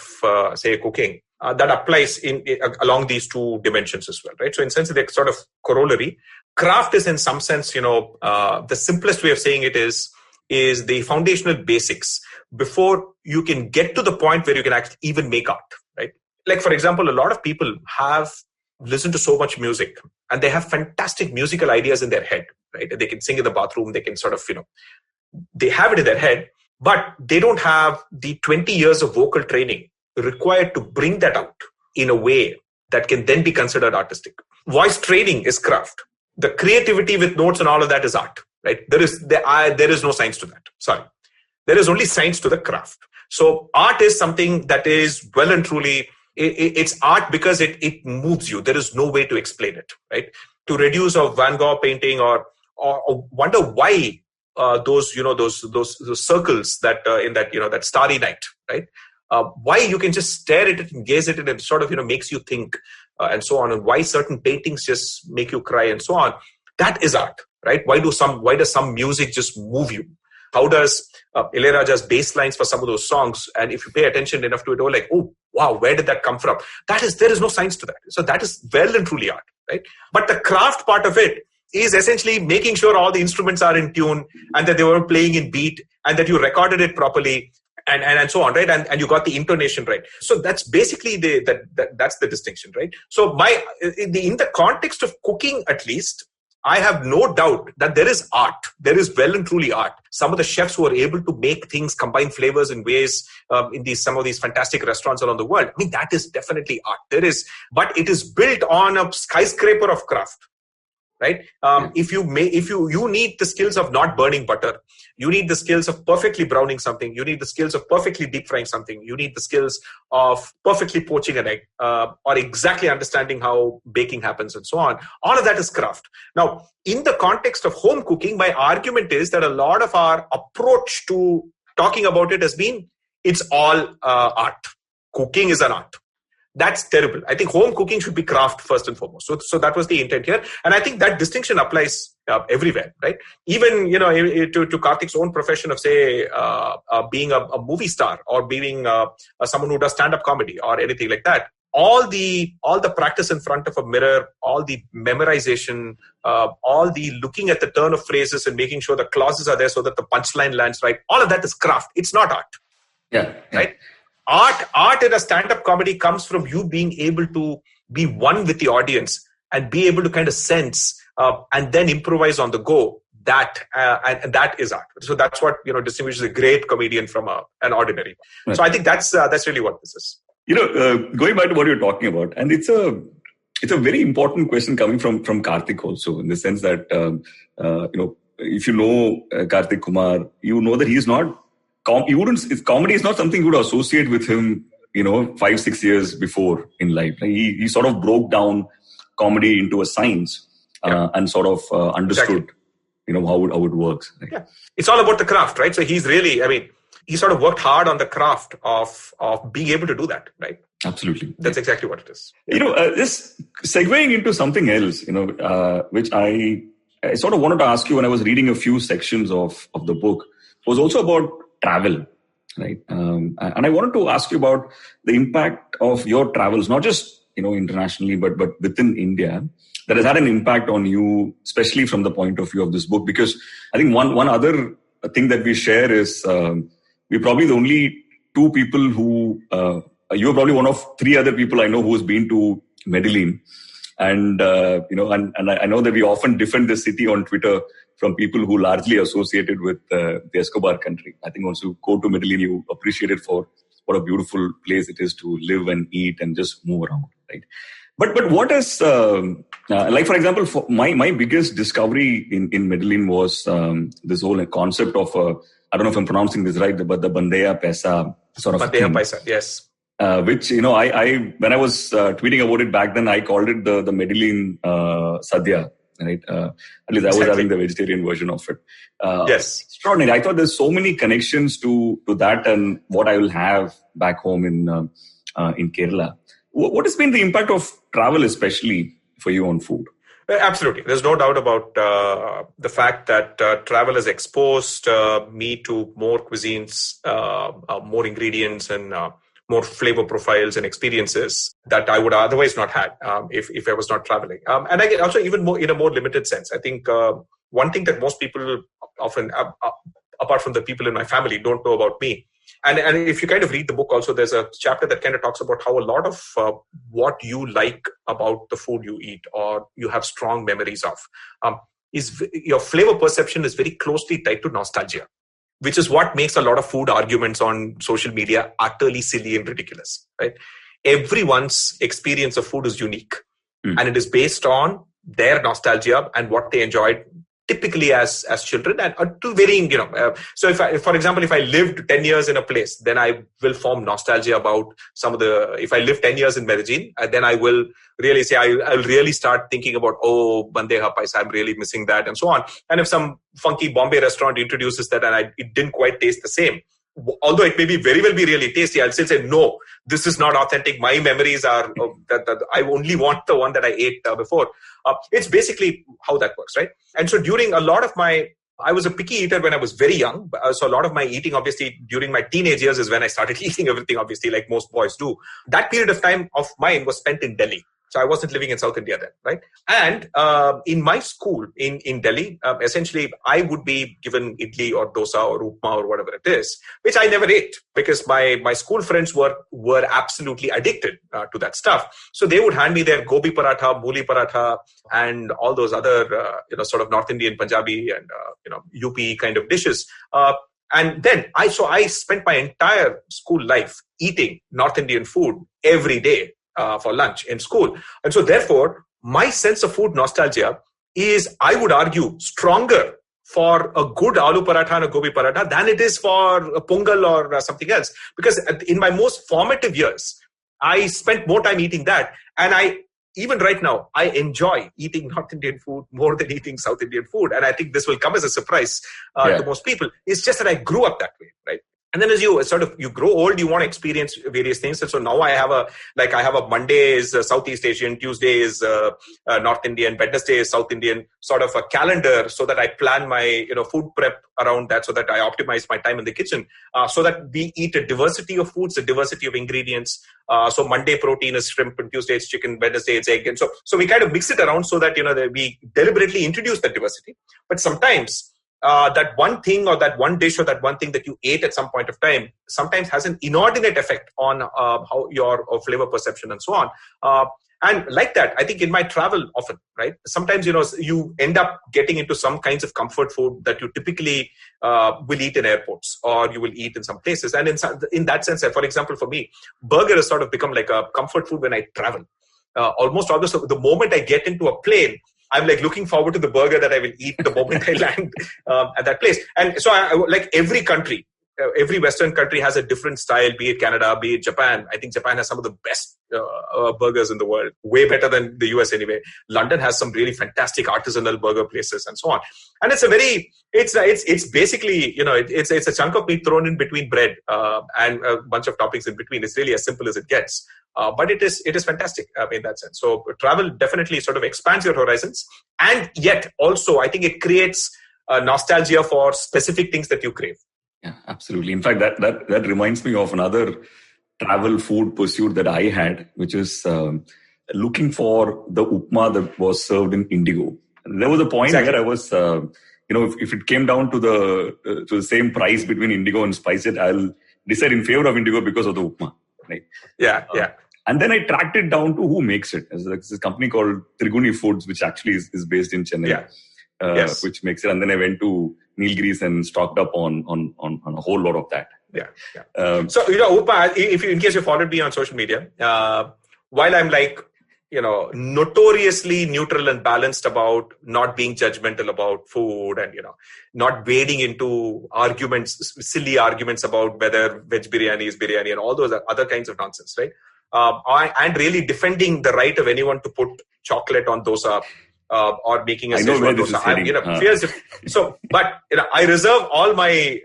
say, cooking, that applies along these two dimensions as well, right? So in a sense, they're sort of corollary. Craft is in some sense, the simplest way of saying it is the foundational basics before you can get to the point where you can actually even make art, right? Like, for example, a lot of people have listened to so much music and they have fantastic musical ideas in their head, right? They can sing in the bathroom, they can sort of, they have it in their head, but they don't have the 20 years of vocal training required to bring that out in a way that can then be considered artistic. Voice training is craft. The creativity with notes and all of that is art, right? There is no science to that. Sorry. There is only science to the craft. So art is something that is well and truly, it's art because it moves you. There is no way to explain it, right? To reduce a Van Gogh painting or wonder why those circles that in that starry night, right? Why you can just stare at it and gaze at it and sort of makes you think and so on, and why certain paintings just make you cry and so on. That is art, right? Why does some music just move you? How does Ilayaraja's bass lines for some of those songs, and if you pay attention enough to it, like, oh wow, where did that come from? There is no science to that. So that is well and truly art, right? But the craft part of it is essentially making sure all the instruments are in tune and that they were playing in beat and that you recorded it properly and so on, right? And you got the intonation right. So that's basically that's the distinction, right? So in the context of cooking, at least, I have no doubt that there is art. There is well and truly art. Some of the chefs who are able to make things, combine flavors in ways in some of these fantastic restaurants around the world. I mean, that is definitely art. But it is built on a skyscraper of craft. Right? If you need the skills of not burning butter, you need the skills of perfectly browning something, you need the skills of perfectly deep frying something, you need the skills of perfectly poaching an egg, or exactly understanding how baking happens and so on. All of that is craft. Now, in the context of home cooking, my argument is that a lot of our approach to talking about it has been, it's all art. Cooking is an art. That's terrible. I think home cooking should be craft first and foremost. So that was the intent here. And I think that distinction applies everywhere, right? Even, to Karthik's own profession of, say, being a movie star or being someone who does stand-up comedy or anything like that. All the practice in front of a mirror, all the memorization, all the looking at the turn of phrases and making sure the clauses are there so that the punchline lands right. All of that is craft. It's not art. Yeah. Right? Art in a stand-up comedy comes from you being able to be one with the audience and be able to kind of sense and then improvise on the go that, and that is art. So that's what distinguishes a great comedian from an ordinary. Right. So I think that's really what this is. Going back to what you're talking about, and it's a very important question coming from Karthik also, in the sense that if you know Karthik Kumar, you know that he's not. Comedy is not something you would associate with him, 5-6 years before in life. He sort of broke down comedy into a science and sort of understood, how it works. Right? Yeah, it's all about the craft, right? So he's really, he sort of worked hard on the craft of being able to do that, right? Absolutely. That's exactly what it is. Just segueing into something else, which I sort of wanted to ask you when I was reading a few sections of the book, was also about travel, right? And I wanted to ask you about the impact of your travels, not just, internationally, but within India, that has had an impact on you, especially from the point of view of this book. Because I think one other thing that we share is we're probably the only two people who, you're probably one of 3 other people I know who has been to Medellin. And, and I know that we often defend the city on Twitter from people who largely associated with the Escobar country. I think once you go to Medellin, you appreciate it for what a beautiful place it is to live and eat and just move around, right? But what is, like for example, for my biggest discovery in Medellin was this whole concept of, I don't know if I'm pronouncing this right, but the bandeja paisa sort of Bandeja paisa, yes. Which, I when I was tweeting about it back then, I called it the Medellin Sadhya, right? At least I was having the vegetarian version of it. Yes. Extraordinary. I thought there's so many connections to that and what I will have back home in Kerala. What has been the impact of travel, especially for you on food? Absolutely. There's no doubt about the fact that travel has exposed me to more cuisines, more ingredients, and more flavor profiles and experiences that I would otherwise not had if I was not traveling. And I get also even more in a more limited sense. I think one thing that most people often, apart from the people in my family, don't know about me. And if you kind of read the book also, there's a chapter that kind of talks about how a lot of what you like about the food you eat or you have strong memories of is your flavor perception is very closely tied to nostalgia, which is what makes a lot of food arguments on social media utterly silly and ridiculous, right? Everyone's experience of food is unique and it is based on their nostalgia and what they enjoyed typically as children and to varying, so if for example, if I lived 10 years in a place, then I will form nostalgia about some of if I live 10 years in Medellin, then I will really say, I'll really start thinking about, bandeja paisa, I'm really missing that and so on. And if some funky Bombay restaurant introduces that and it didn't quite taste the same, although it may be very well be really tasty, I'll still say, no, this is not authentic. My memories are that I only want the one that I ate before. It's basically how that works, right? And so during a lot of I was a picky eater when I was very young. So a lot of my eating, obviously, during my teenage years is when I started eating everything, obviously, like most boys do. That period of time of mine was spent in Delhi. So I wasn't living in South India then, right? And in my school in Delhi, essentially, I would be given idli or dosa or upma or whatever it is, which I never ate because my school friends were absolutely addicted to that stuff. So they would hand me their gobi paratha, mooli paratha, and all those other, sort of North Indian, Punjabi, and, UP kind of dishes. And then I spent my entire school life eating North Indian food every day. For lunch in school. And so therefore, my sense of food nostalgia is, I would argue, stronger for a good aloo paratha and a gobi paratha than it is for a pongal or something else. Because in my most formative years, I spent more time eating that. And even right now, I enjoy eating North Indian food more than eating South Indian food. And I think this will come as a surprise to most people. It's just that I grew up that way, right? And then as you grow old, you want to experience various things. And so now I have a Monday is Southeast Asian, Tuesday is North Indian, Wednesday is South Indian, sort of a calendar so that I plan my, food prep around that so that I optimize my time in the kitchen so that we eat a diversity of foods, a diversity of ingredients. So Monday protein is shrimp and Tuesday it's chicken, Wednesday it's egg. And so we kind of mix it around so that, that we deliberately introduce that diversity. But sometimes that one thing or that one dish or that one thing that you ate at some point of time sometimes has an inordinate effect on how your flavor perception and so on. And like that, I think in my travel often, right? Sometimes, you end up getting into some kinds of comfort food that you typically will eat in airports or you will eat in some places. And in that sense, for example, for me, burger has sort of become like a comfort food when I travel. Almost the moment I get into a plane, I'm like looking forward to the burger that I will eat the moment I land at that place. And so I like every country, every Western country has a different style, be it Canada, be it Japan. I think Japan has some of the best burgers in the world, way better than the US anyway. London has some really fantastic artisanal burger places and so on. And it's basically, it's a chunk of meat thrown in between bread and a bunch of toppings in between. It's really as simple as it gets. But it is fantastic in that sense. So travel definitely sort of expands your horizons. And yet also, I think it creates nostalgia for specific things that you crave. Yeah, absolutely. In fact, that reminds me of another travel food pursuit that I had, which is looking for the upma that was served in Indigo. And there was a point where I was, if it came down to the same price between Indigo and Spice-It, I'll decide in favor of Indigo because of the upma. Right? Yeah. And then I tracked it down to who makes it. There's this company called Triguni Foods, which actually is based in Chennai, which makes it. And then I went to Nilgiris and stocked up on a whole lot of that. Yeah. So, upma, in case you followed me on social media, while I'm like, notoriously neutral and balanced about not being judgmental about food and, not wading into silly arguments about whether veg biryani is biryani and all those other kinds of nonsense, right? And really defending the right of anyone to put chocolate on dosa or making a Szechuan dosa. But I reserve all my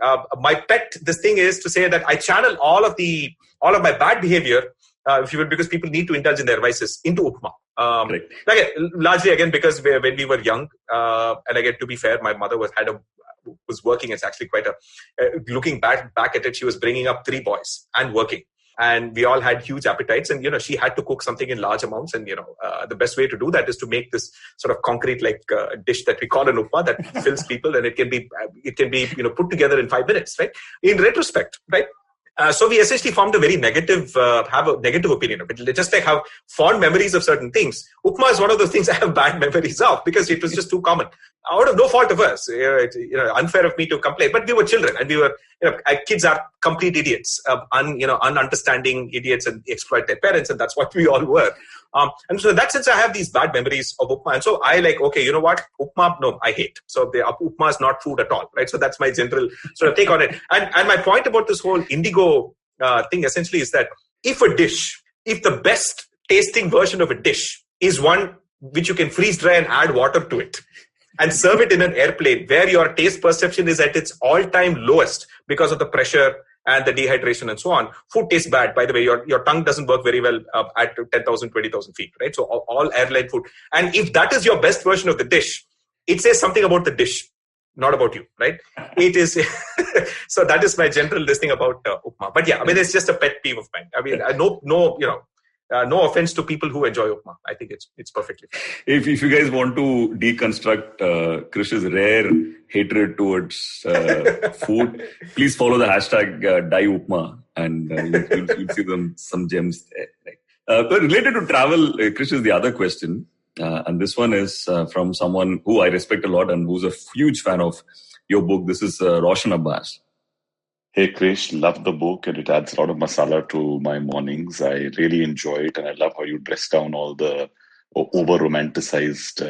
pet. This thing is to say that I channel all of my bad behavior, if you will, because people need to indulge in their vices, into upma. Largely again because when we were young, and again to be fair, my mother was working. It's actually quite looking back at it. She was bringing up 3 boys and working. And we all had huge appetites, and she had to cook something in large amounts. And the best way to do that is to make this sort of concrete dish that we call an upma that fills people, and it can be put together in 5 minutes, right? In retrospect, right? So we essentially formed have a negative opinion of it. Just like have fond memories of certain things. Upma is one of those things I have bad memories of because it was just too common. Out of no fault of us. Unfair of me to complain. But we were children and we were, kids are complete idiots, ununderstanding idiots and exploit their parents. And that's what we all were. And so in that sense, I have these bad memories of upma. And so I okay, you know what? Upma, no, I hate. So the upma is not food at all, right? So that's my general sort of take on it. And my point about this whole Indigo thing essentially is that if the best tasting version of a dish is one which you can freeze dry and add water to it and serve it in an airplane where your taste perception is at its all-time lowest because of the pressure and the dehydration and so on, food tastes bad. By the way, your tongue doesn't work very well at 10,000, 20,000 feet, right? So all airline food. And if that is your best version of the dish, it says something about the dish, not about you, right? It is. So that is my general listing about upma. But yeah, I mean, it's just a pet peeve of mine. I mean, no offense to people who enjoy upma. I think it's perfectly fine. If you guys want to deconstruct Krish's rare hatred towards food, please follow the hashtag #DieUpma and you'll see some gems there. But related to travel, Krish, is the other question. And this one is from someone who I respect a lot and who's a huge fan of your book. This is Roshan Abbas. Hey Krish, love the book and it adds a lot of masala to my mornings. I really enjoy it and I love how you dress down all the over-romanticized,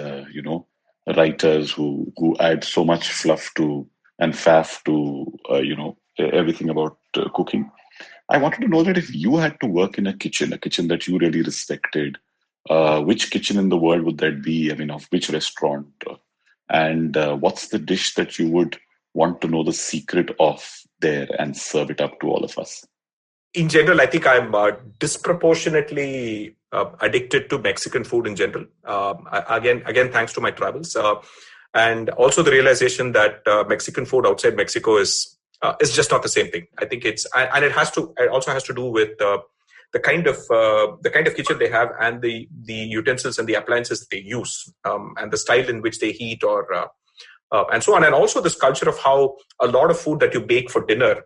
writers who add so much fluff and faff to, everything about cooking. I wanted to know that if you had to work in a kitchen that you really respected, which kitchen in the world would that be? I mean, of which restaurant? And what's the dish that you would want to know the secret of there and serve it up to all of us? In general, I think I'm disproportionately addicted to Mexican food in general. Again, thanks to my travels. And also the realization that Mexican food outside Mexico is just not the same thing. I think it also has to do with the kind of kitchen they have and the utensils and the appliances that they use, and the style in which they heat and so on. And also this culture of how a lot of food that you bake for dinner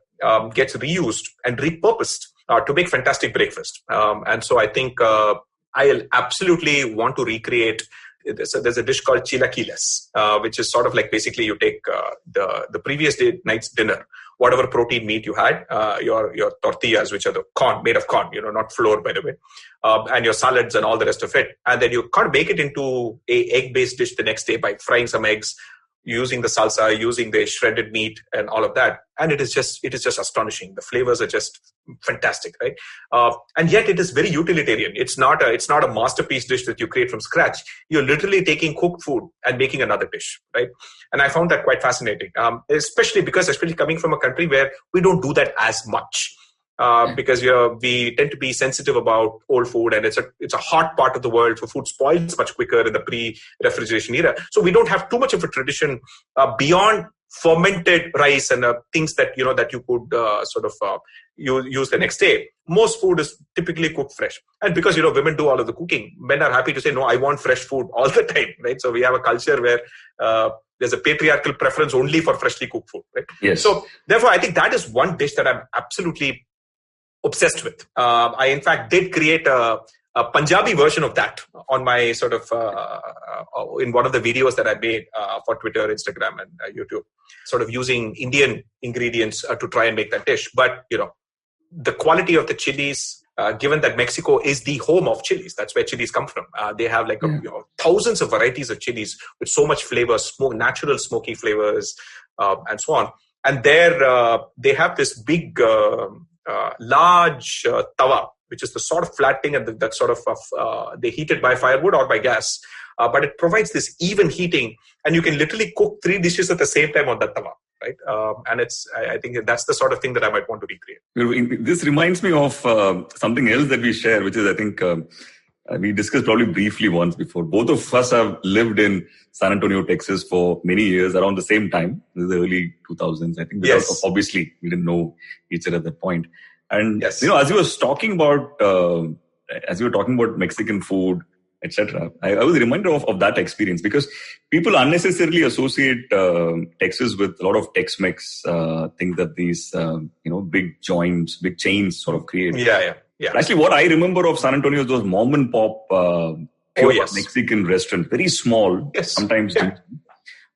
gets reused and repurposed to make fantastic breakfast. And so I think I absolutely want to recreate. There's a dish called chilaquiles, which is sort of like basically you take the previous night's dinner, whatever protein meat you had, your tortillas, which are the corn, made of corn, not flour, by the way, and your salads and all the rest of it. And then you kind of make it into a egg-based dish the next day by frying some eggs, using the salsa, using the shredded meat and all of that. And it is just astonishing. The flavors are just fantastic, right? And yet it is very utilitarian. It's not a masterpiece dish that you create from scratch. You're literally taking cooked food and making another dish, right? And I found that quite fascinating, especially coming from a country where we don't do that as much. Because we tend to be sensitive about old food, and it's a hot part of the world, so food spoils much quicker in the pre-refrigeration era. So we don't have too much of a tradition beyond fermented rice and things that you could use the next day. Most food is typically cooked fresh, and because women do all of the cooking, men are happy to say, no, I want fresh food all the time, right? So we have a culture where there's a patriarchal preference only for freshly cooked food, right? Yes. So therefore, I think that is one dish that I'm absolutely obsessed with. I in fact did create a Punjabi version of that on my in one of the videos that I made for Twitter, Instagram, and YouTube, sort of using Indian ingredients to try and make that dish. But the quality of the chilies, given that Mexico is the home of chilies, that's where chilies come from. They have thousands of varieties of chilies with so much flavor, natural smoky flavors, and so on. And there they have this big large tawa, which is the sort of flat thing, and that sort of they heat it by firewood or by gas, but it provides this even heating, and you can literally cook 3 dishes at the same time on that tawa, right? And I think that's the sort of thing that I might want to recreate. This reminds me of something else that we share, which is I think we discussed probably briefly once before. Both of us have lived in San Antonio, Texas for many years around the same time. This is the early 2000s. I think obviously we didn't know each other at that point. And as you were talking about Mexican food, etc., I was reminded of that experience, because people unnecessarily associate Texas with a lot of Tex-Mex things that these big joints, big chains sort of create. Yeah. Actually, what I remember of San Antonio is those mom and pop Mexican restaurants, very small, sometimes. Yeah.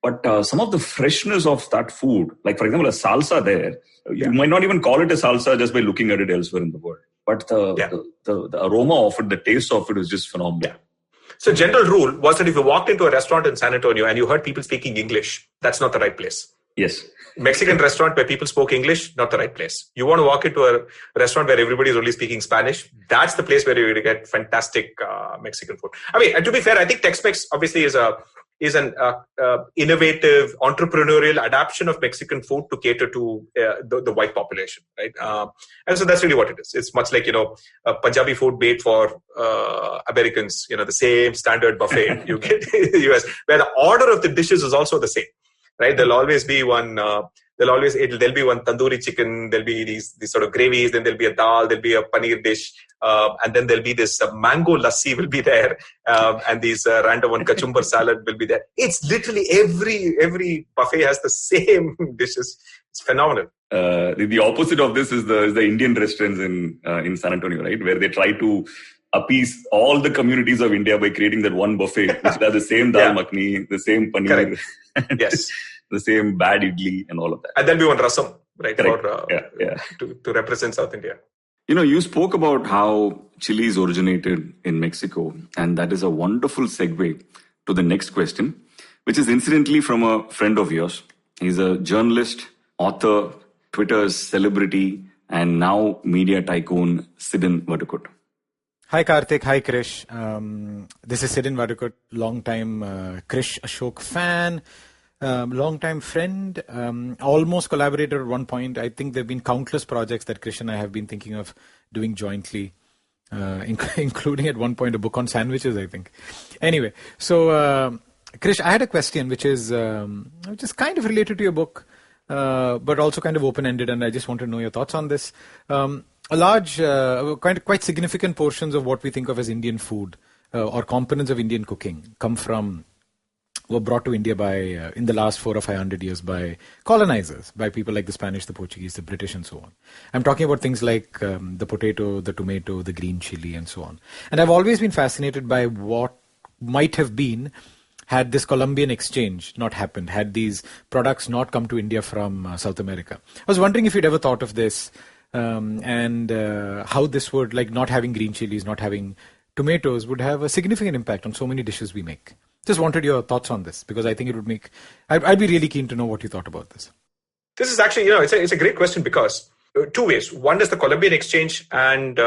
But some of the freshness of that food, like for example, a salsa there, you might not even call it a salsa just by looking at it elsewhere in the world. But the aroma of it, the taste of it is just phenomenal. Yeah. So general rule was that if you walked into a restaurant in San Antonio and you heard people speaking English, that's not the right place. Yes. Mexican restaurant where people spoke English, not the right place. You want to walk into a restaurant where everybody is only speaking Spanish, that's the place where you're going to get fantastic Mexican food. I mean, and to be fair, I think Tex-Mex obviously is an innovative, entrepreneurial adaptation of Mexican food to cater to the white population, right? And so that's really what it is. It's much like, Punjabi food made for Americans, the same standard buffet you get in the US, where the order of the dishes is also the same. Right, there'll always be one. There'll be one tandoori chicken. There'll be these sort of gravies. Then there'll be a dal. There'll be a paneer dish, and then there'll be this mango lassi will be there, and these random one kachumbar salad will be there. It's literally every buffet has the same dishes. It's phenomenal. The opposite of this is the Indian restaurants in San Antonio, right, where they try to appease all the communities of India by creating that one buffet, which has the same dal makhni, the same paneer, yes, the same bad idli, and all of that. And there'll be one rasam, right, to represent South India. You spoke about how chilies originated in Mexico, and that is a wonderful segue to the next question, which is incidentally from a friend of yours. He's a journalist, author, Twitter's celebrity, and now media tycoon, Sidin Vadukut. Hi Karthik, hi Krish. This is Sidin Vadukut, long-time Krish Ashok fan, long-time friend, almost collaborator at one point. I think there have been countless projects that Krish and I have been thinking of doing jointly, including at one point a book on sandwiches, I think. Anyway, so Krish, I had a question which is kind of related to your book, but also kind of open-ended, and I just want to know your thoughts on this. A large, quite significant portions of what we think of as Indian food or components of Indian cooking come from were brought to India by, in the last 400 or 500 years by colonizers, by people like the Spanish, the Portuguese, the British, and so on. I'm talking about things like the potato, the tomato, the green chili, and so on. And I've always been fascinated by what might have been had this Columbian exchange not happened, had these products not come to India from South America. I was wondering if you'd ever thought of this and how this would, like not having green chilies, not having tomatoes, would have a significant impact on so many dishes we make. Just wanted your thoughts on this, because I think it would make... I'd be really keen to know what you thought about this. This is actually, it's a great question because two ways. One is the Columbian exchange, and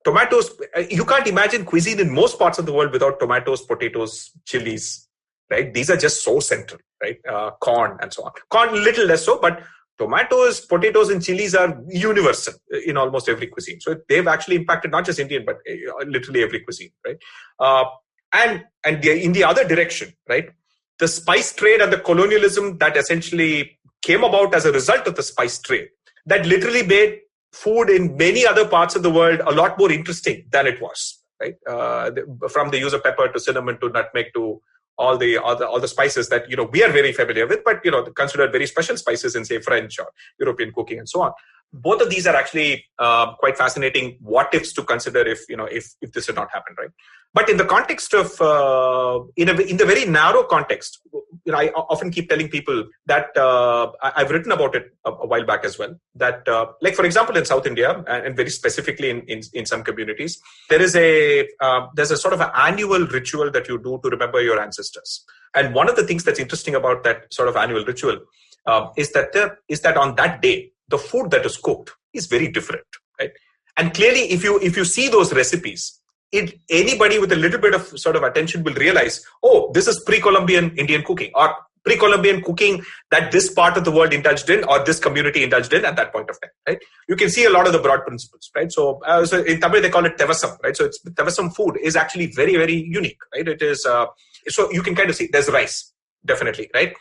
tomatoes. You can't imagine cuisine in most parts of the world without tomatoes, potatoes, chilies, right? These are just so central, right? Corn and so on. Corn, little less so, but tomatoes, potatoes, and chilies are universal in almost every cuisine. So they've actually impacted not just Indian, but literally every cuisine, right? And in the other direction, right? The spice trade and the colonialism that essentially came about as a result of the spice trade, that literally made food in many other parts of the world a lot more interesting than it was, right? From the use of pepper to cinnamon to nutmeg to all the spices that we are very familiar with, but considered very special spices in, say, French or European cooking and so on. Both of these are actually quite fascinating what ifs to consider if this had not happened, right? But in the context of in the very narrow context, I often keep telling people that I've written about it a while back as well. That like for example in South India and very specifically in some communities, there's a sort of an annual ritual that you do to remember your ancestors. And one of the things that's interesting about that sort of annual ritual is that on that day, the food that is cooked is very different, right? And clearly, if you see those recipes, anybody with a little bit of sort of attention will realize, oh, this is pre-Columbian Indian cooking or pre-Columbian cooking that this part of the world indulged in or this community indulged in at that point of time, right? You can see a lot of the broad principles, right? So in Tamil, they call it tevasam, right? So tevasam food is actually very, very unique, right? It is, so you can kind of see there's rice, definitely, right?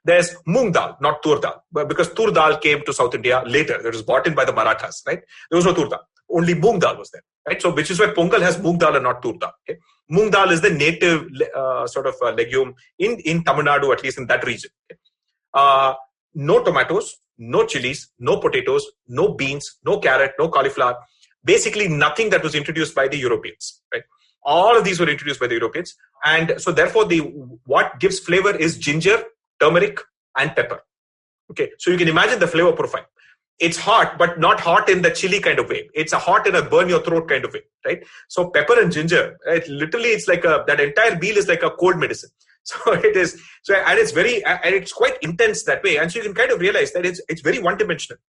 There's moong dal, not tur dal, because tur dal came to South India later. It was bought in by the Marathas, right? There was no tur dal. Only moong dal was there, right? So which is why Pongal has moong dal and not tur dal. Okay? Moong dal is the native sort of legume in Tamil Nadu, at least in that region. Okay? No tomatoes, no chilies, no potatoes, no beans, no carrot, no cauliflower. Basically nothing that was introduced by the Europeans, right? All of these were introduced by the Europeans. And so therefore what gives flavor is ginger, turmeric, and pepper. Okay, so you can imagine the flavor profile. It's hot, but not hot in the chili kind of way. It's a hot in a burn your throat kind of way, right? So pepper and ginger, right? Literally, it's like that entire meal is like a cold medicine. So it is. So and it's quite intense that way. And so you can kind of realize that it's very one-dimensional.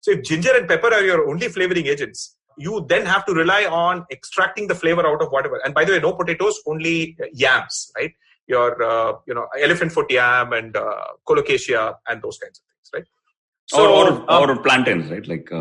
So if ginger and pepper are your only flavoring agents, you then have to rely on extracting the flavor out of whatever. And by the way, no potatoes, only yams, right? Your elephant foot yam and colocasia and those kinds of things, right? So, or plantains, right? Like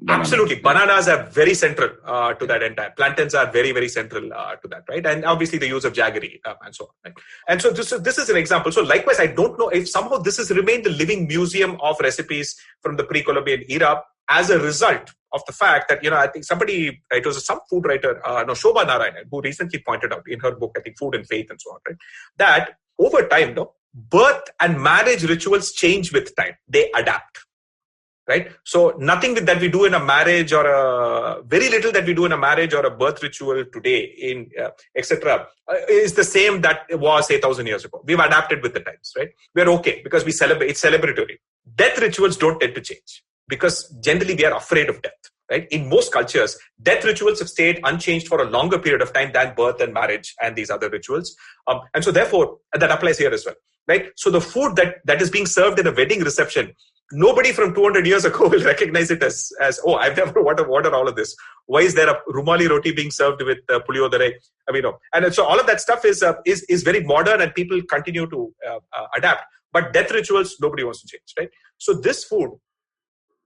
absolutely, bananas are very central to that entire. Plantains are very, very central to that, right? And obviously the use of jaggery and so on. Right? And so this is an example. So likewise, I don't know if somehow this has remained the living museum of recipes from the pre-Columbian era as a result of the fact that, I think it was some food writer, Shobha Narayanan, who recently pointed out in her book, I think Food and Faith and so on, right? That over time, birth and marriage rituals change with time. They adapt, right? So nothing that we do in a marriage or very little that we do in a marriage or a birth ritual today etc. is the same that it was 1,000 years ago. We've adapted with the times, right? We're okay because we celebrate, it's celebratory. Death rituals don't tend to change because generally we are afraid of death, right? In most cultures, death rituals have stayed unchanged for a longer period of time than birth and marriage and these other rituals. And so therefore, that applies here as well, right? So the food that is being served in a wedding reception, nobody from 200 years ago will recognize it as oh, I've never what are all of this? Why is there a rumali roti being served with puliyodare? And so all of that stuff is very modern and people continue to adapt. But death rituals, nobody wants to change, right? So this food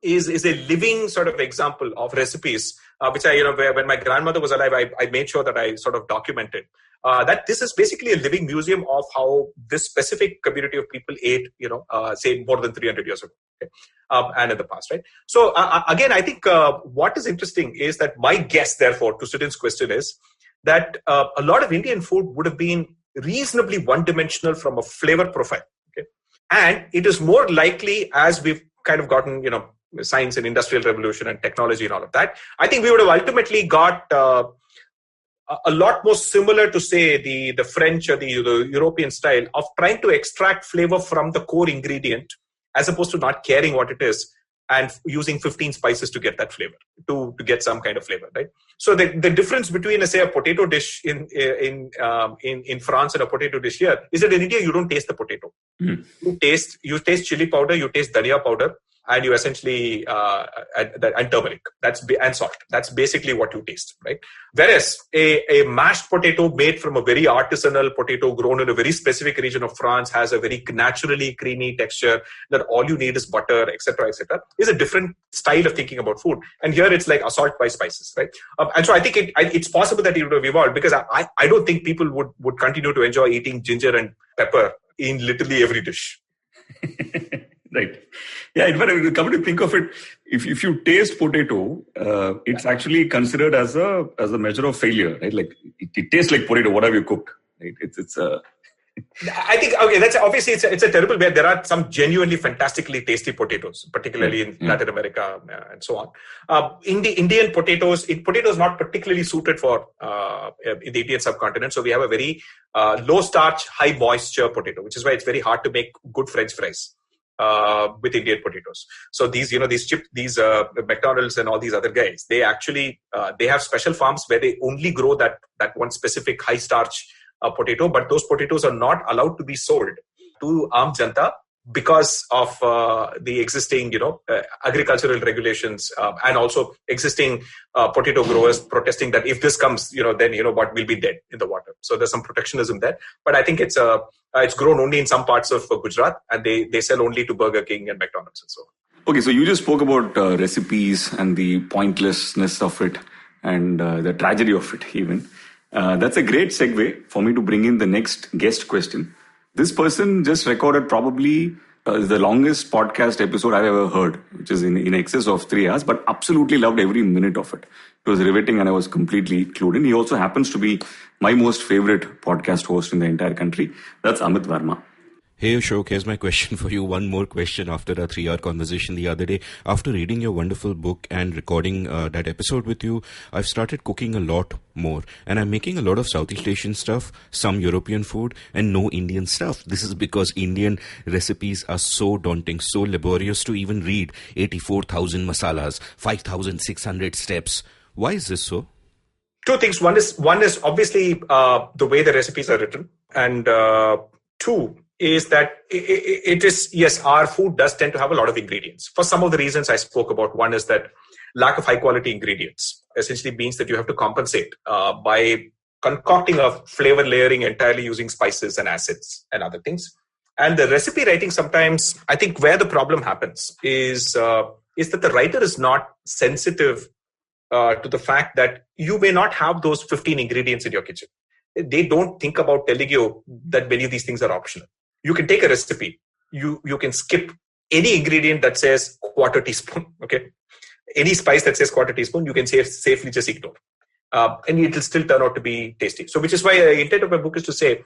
is a living sort of example of recipes, which when my grandmother was alive, I made sure that I sort of documented. That this is basically a living museum of how this specific community of people ate, say more than 300 years ago, okay? And in the past, right? So again, I think what is interesting is that my guess, therefore, to Sidin's question is that a lot of Indian food would have been reasonably one-dimensional from a flavor profile. Okay? And it is more likely, as we've kind of gotten, science and industrial revolution and technology and all of that, I think we would have ultimately got a lot more similar to, say, the French or the European style of trying to extract flavor from the core ingredient, as opposed to not caring what it is and using 15 spices to get that flavor, to get some kind of flavor, right? So the difference between, say, a potato dish in France and a potato dish here is that in India you don't taste the potato. You taste chili powder, you taste dhania powder, and you essentially and turmeric. And salt. That's basically what you taste, right? Whereas a mashed potato made from a very artisanal potato grown in a very specific region of France has a very naturally creamy texture that all you need is butter, etc., is a different style of thinking about food. And here it's like assault by spices, right? And so I think it's possible that it would have evolved, because I don't think people would continue to enjoy eating ginger and pepper in literally every dish. Right. Yeah, but come to think of it, if you taste potato, it's actually considered as a measure of failure, right? Like it tastes like potato. What have you cooked? Right? It's I think, okay, that's obviously it's a terrible way. There are some genuinely fantastically tasty potatoes, particularly in Latin America and so on. Indian potatoes not particularly suited for in the Indian subcontinent. So we have a very low starch, high moisture potato, which is why it's very hard to make good French fries with Indian potatoes. So these McDonald's and all these other guys, they actually they have special farms where they only grow that one specific high starch potato, but those potatoes are not allowed to be sold to Aam Janta because of the existing, agricultural regulations and also existing potato growers protesting that if this comes, then what, will be dead in the water. So there's some protectionism there. But I think it's grown only in some parts of Gujarat, and they sell only to Burger King and McDonald's and so on. Okay, so you just spoke about recipes and the pointlessness of it and the tragedy of it even. That's a great segue for me to bring in the next guest question. This person just recorded probably the longest podcast episode I've ever heard, which is in excess of 3 hours, but absolutely loved every minute of it. It was riveting and I was completely clued in. He also happens to be my most favorite podcast host in the entire country. That's Amit Verma. Hey Ashok, here's my question for you. One more question after a 3-hour conversation the other day. After reading your wonderful book and recording that episode with you, I've started cooking a lot more. And I'm making a lot of Southeast Asian stuff, some European food, and no Indian stuff. This is because Indian recipes are so daunting, so laborious to even read. 84,000 masalas, 5,600 steps. Why is this so? Two things. One is obviously the way the recipes are written. And two is that it is, yes, our food does tend to have a lot of ingredients. For some of the reasons I spoke about, one is that lack of high quality ingredients essentially means that you have to compensate by concocting a flavor layering entirely using spices and acids and other things. And the recipe writing sometimes, I think where the problem happens is that the writer is not sensitive to the fact that you may not have those 15 ingredients in your kitchen. They don't think about telling you that many of these things are optional. You can take a recipe. You can skip any ingredient that says quarter teaspoon. Okay, any spice that says quarter teaspoon, you can safely just ignore, and it will still turn out to be tasty. So, which is why the intent of my book is to say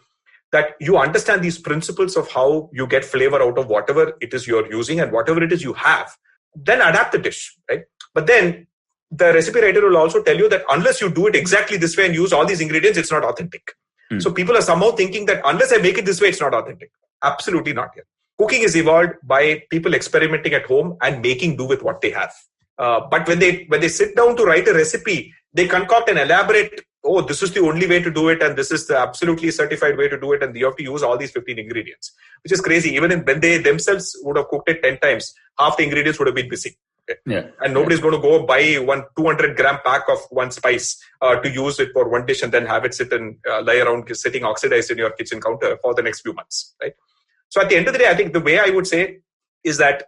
that you understand these principles of how you get flavor out of whatever it is you're using and whatever it is you have. Then adapt the dish, right? But then the recipe writer will also tell you that unless you do it exactly this way and use all these ingredients, it's not authentic. So people are somehow thinking that unless I make it this way, it's not authentic. Absolutely not yet. Cooking is evolved by people experimenting at home and making do with what they have. But when they sit down to write a recipe, they concoct an elaborate, this is the only way to do it, and this is the absolutely certified way to do it, and you have to use all these 15 ingredients, which is crazy. Even when they themselves would have cooked it 10 times, half the ingredients would have been missing. Okay. Yeah. And nobody's going to go buy one 200-gram pack of one spice to use it for one dish and then have it sit and lie around sitting oxidized in your kitchen counter for the next few months, right? So at the end of the day, I think the way I would say is that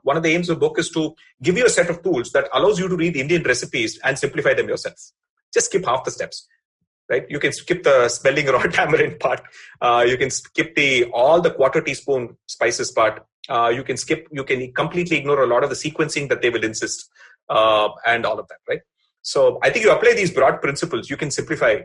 one of the aims of the book is to give you a set of tools that allows you to read Indian recipes and simplify them yourself. Just skip half the steps, right? You can skip the spelling raw tamarind part. You can skip all the quarter teaspoon spices part. You can completely ignore a lot of the sequencing that they will insist and all of that, right? So I think you apply these broad principles, you can simplify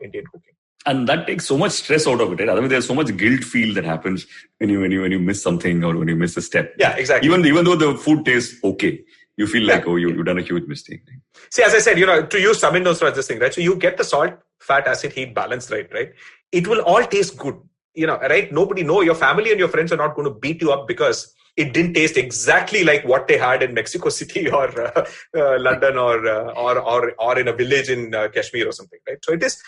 Indian cooking. And that takes so much stress out of it, right? Otherwise, there's so much guilt feel that happens when you miss something or when you miss a step. Yeah, exactly. Even though the food tastes okay, you feel like, you've done a huge mistake. See, as I said, to use Tamil as this thing, right? So you get the salt, fat, acid, heat balance, right? It will all taste good, right? Your family and your friends are not going to beat you up because it didn't taste exactly like what they had in Mexico City or London or in a village in Kashmir or something, right? So it is,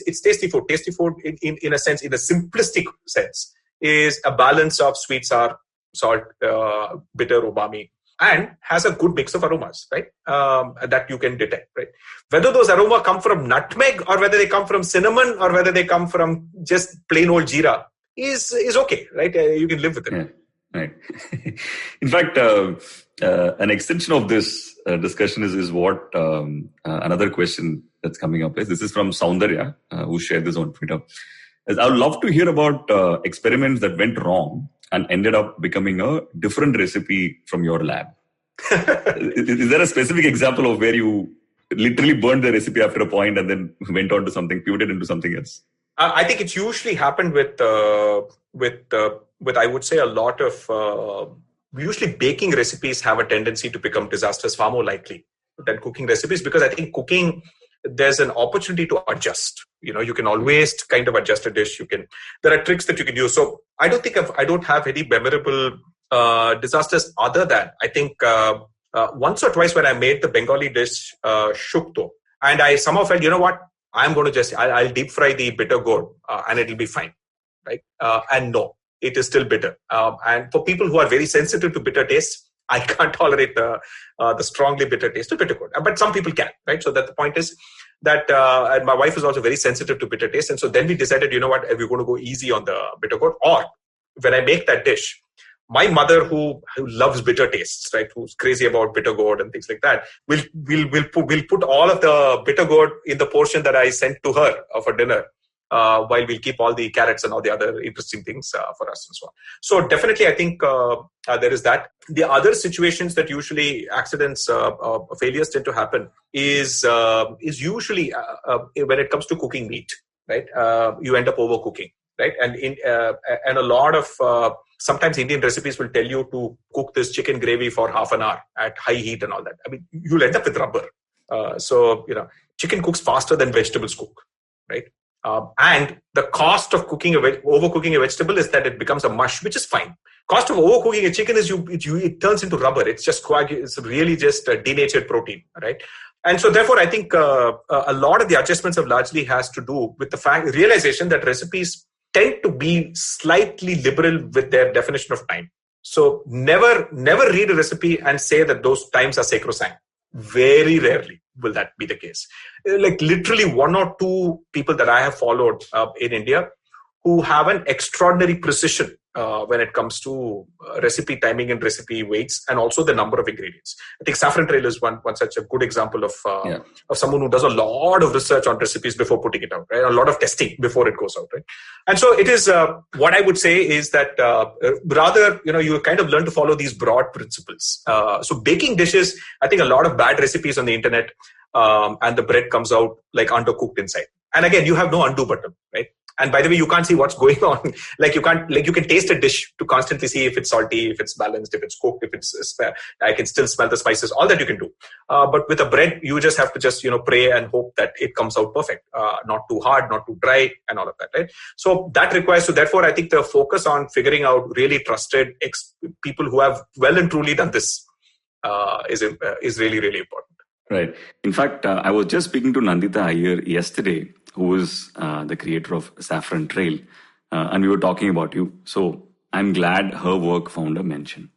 it's tasty food. Tasty food, in a sense, in a simplistic sense, is a balance of sweet, sour, salt, bitter, umami, and has a good mix of aromas, right? That you can detect, right? Whether those aromas come from nutmeg or whether they come from cinnamon or whether they come from just plain old jeera is okay, right? You can live with it. Yeah. Right. In fact, an extension of this discussion is what another question that's coming up is. This is from Saundarya, who shared this on Twitter. I would love to hear about experiments that went wrong and ended up becoming a different recipe from your lab. Is there a specific example of where you literally burned the recipe after a point and then went on to something, pivoted into something else? I think it's usually happened with I would say a lot of usually baking recipes have a tendency to become disasters far more likely than cooking recipes, because I think cooking, there's an opportunity to adjust. You can always kind of adjust a dish. There are tricks that you can use. So I don't have any memorable disasters other than I think once or twice when I made the Bengali dish shukto, and I somehow felt, what, I'm going to I'll deep fry the bitter gourd and it'll be fine, right? And no, it is still bitter. And for people who are very sensitive to bitter tastes, I can't tolerate the strongly bitter taste of bitter gourd. But some people can, right? So that the point is that, and my wife is also very sensitive to bitter taste. And so then we decided, we're going to go easy on the bitter gourd. Or when I make that dish, my mother, who loves bitter tastes, right, who's crazy about bitter gourd and things like that, will put all of the bitter gourd in the portion that I sent to her for dinner, while we'll keep all the carrots and all the other interesting things for us and so on. So definitely, I think there is that. The other situations that usually accidents, failures tend to happen is usually when it comes to cooking meat, right? You end up overcooking, right? And a lot of sometimes Indian recipes will tell you to cook this chicken gravy for half an hour at high heat and all that. I mean, you'll end up with rubber. So chicken cooks faster than vegetables cook, right? And the cost of overcooking a vegetable is that it becomes a mush, which is fine. Cost of overcooking a chicken is it turns into rubber. It's just it's really just a denatured protein, right? And so therefore, I think a lot of the adjustments have largely has to do with the realization that recipes tend to be slightly liberal with their definition of time. So never read a recipe and say that those times are sacrosanct. Very rarely will that be the case. Like literally one or two people that I have followed in India who have an extraordinary precision when it comes to recipe timing and recipe weights and also the number of ingredients. I think Saffron Trail is one such a good example of someone who does a lot of research on recipes before putting it out, right? A lot of testing before it goes out, right? And so it is, what I would say is that rather, you kind of learn to follow these broad principles. So baking dishes, I think a lot of bad recipes on the internet and the bread comes out like undercooked inside. And again, you have no undo button, right? And by the way, you can't see what's going on. You can taste a dish to constantly see if it's salty, if it's balanced, if it's cooked, if it's, I can still smell the spices, all that you can do. But with a bread, you just have to pray and hope that it comes out perfect, not too hard, not too dry, and all of that, right? So that requires, so therefore, I think the focus on figuring out really trusted people who have well and truly done this is really, really important. Right. In fact, I was just speaking to Nandita Iyer yesterday, who is the creator of Saffron Trail, and we were talking about you. So I'm glad her work found a mention.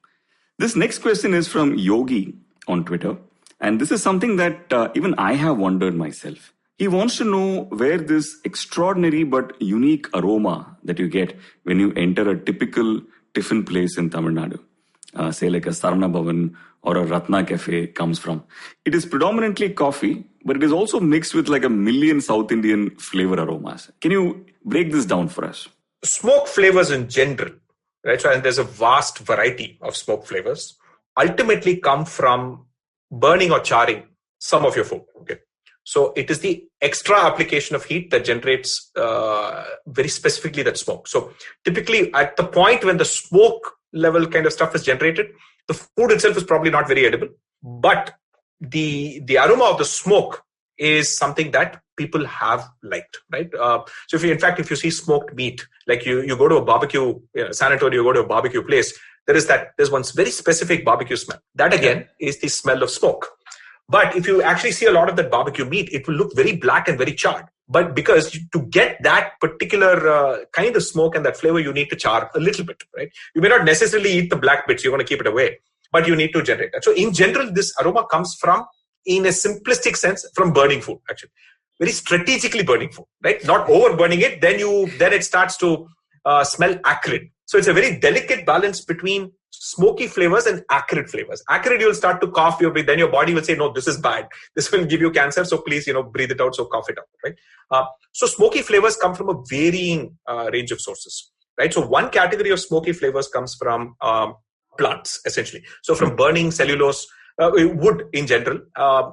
This next question is from Yogi on Twitter, and this is something that even I have wondered myself. He wants to know where this extraordinary but unique aroma that you get when you enter a typical tiffin place in Tamil Nadu, say like a Sarana Bhavan or a Ratna Cafe, comes from. It is predominantly coffee, but it is also mixed with like a million South Indian flavor aromas. Can you break this down for us? Smoke flavors in general, right? So, and there's a vast variety of smoke flavors, ultimately come from burning or charring some of your food. Okay. So it is the extra application of heat that generates very specifically that smoke. So typically at the point when the smoke level kind of stuff is generated, the food itself is probably not very edible, but the aroma of the smoke is something that people have liked, right? So if you see smoked meat, like you go to a barbecue, San Antonio, you go to a barbecue place, there's one very specific barbecue smell. That again is the smell of smoke. But if you actually see a lot of that barbecue meat, it will look very black and very charred. But because to get that particular kind of smoke and that flavor, you need to char a little bit, right? You may not necessarily eat the black bits. You want to keep it away, but you need to generate that. So in general, this aroma comes from, in a simplistic sense, from burning food, actually. Very strategically burning food, right? Not over burning it. Then it starts to smell acrid. So it's a very delicate balance between smoky flavors and acrid flavors. Acrid, you'll start to cough, then your body will say, no, this is bad. This will give you cancer. So please, breathe it out. So cough it out, right? So smoky flavors come from a varying range of sources, right? So one category of smoky flavors comes from plants, essentially. So from burning cellulose, wood in general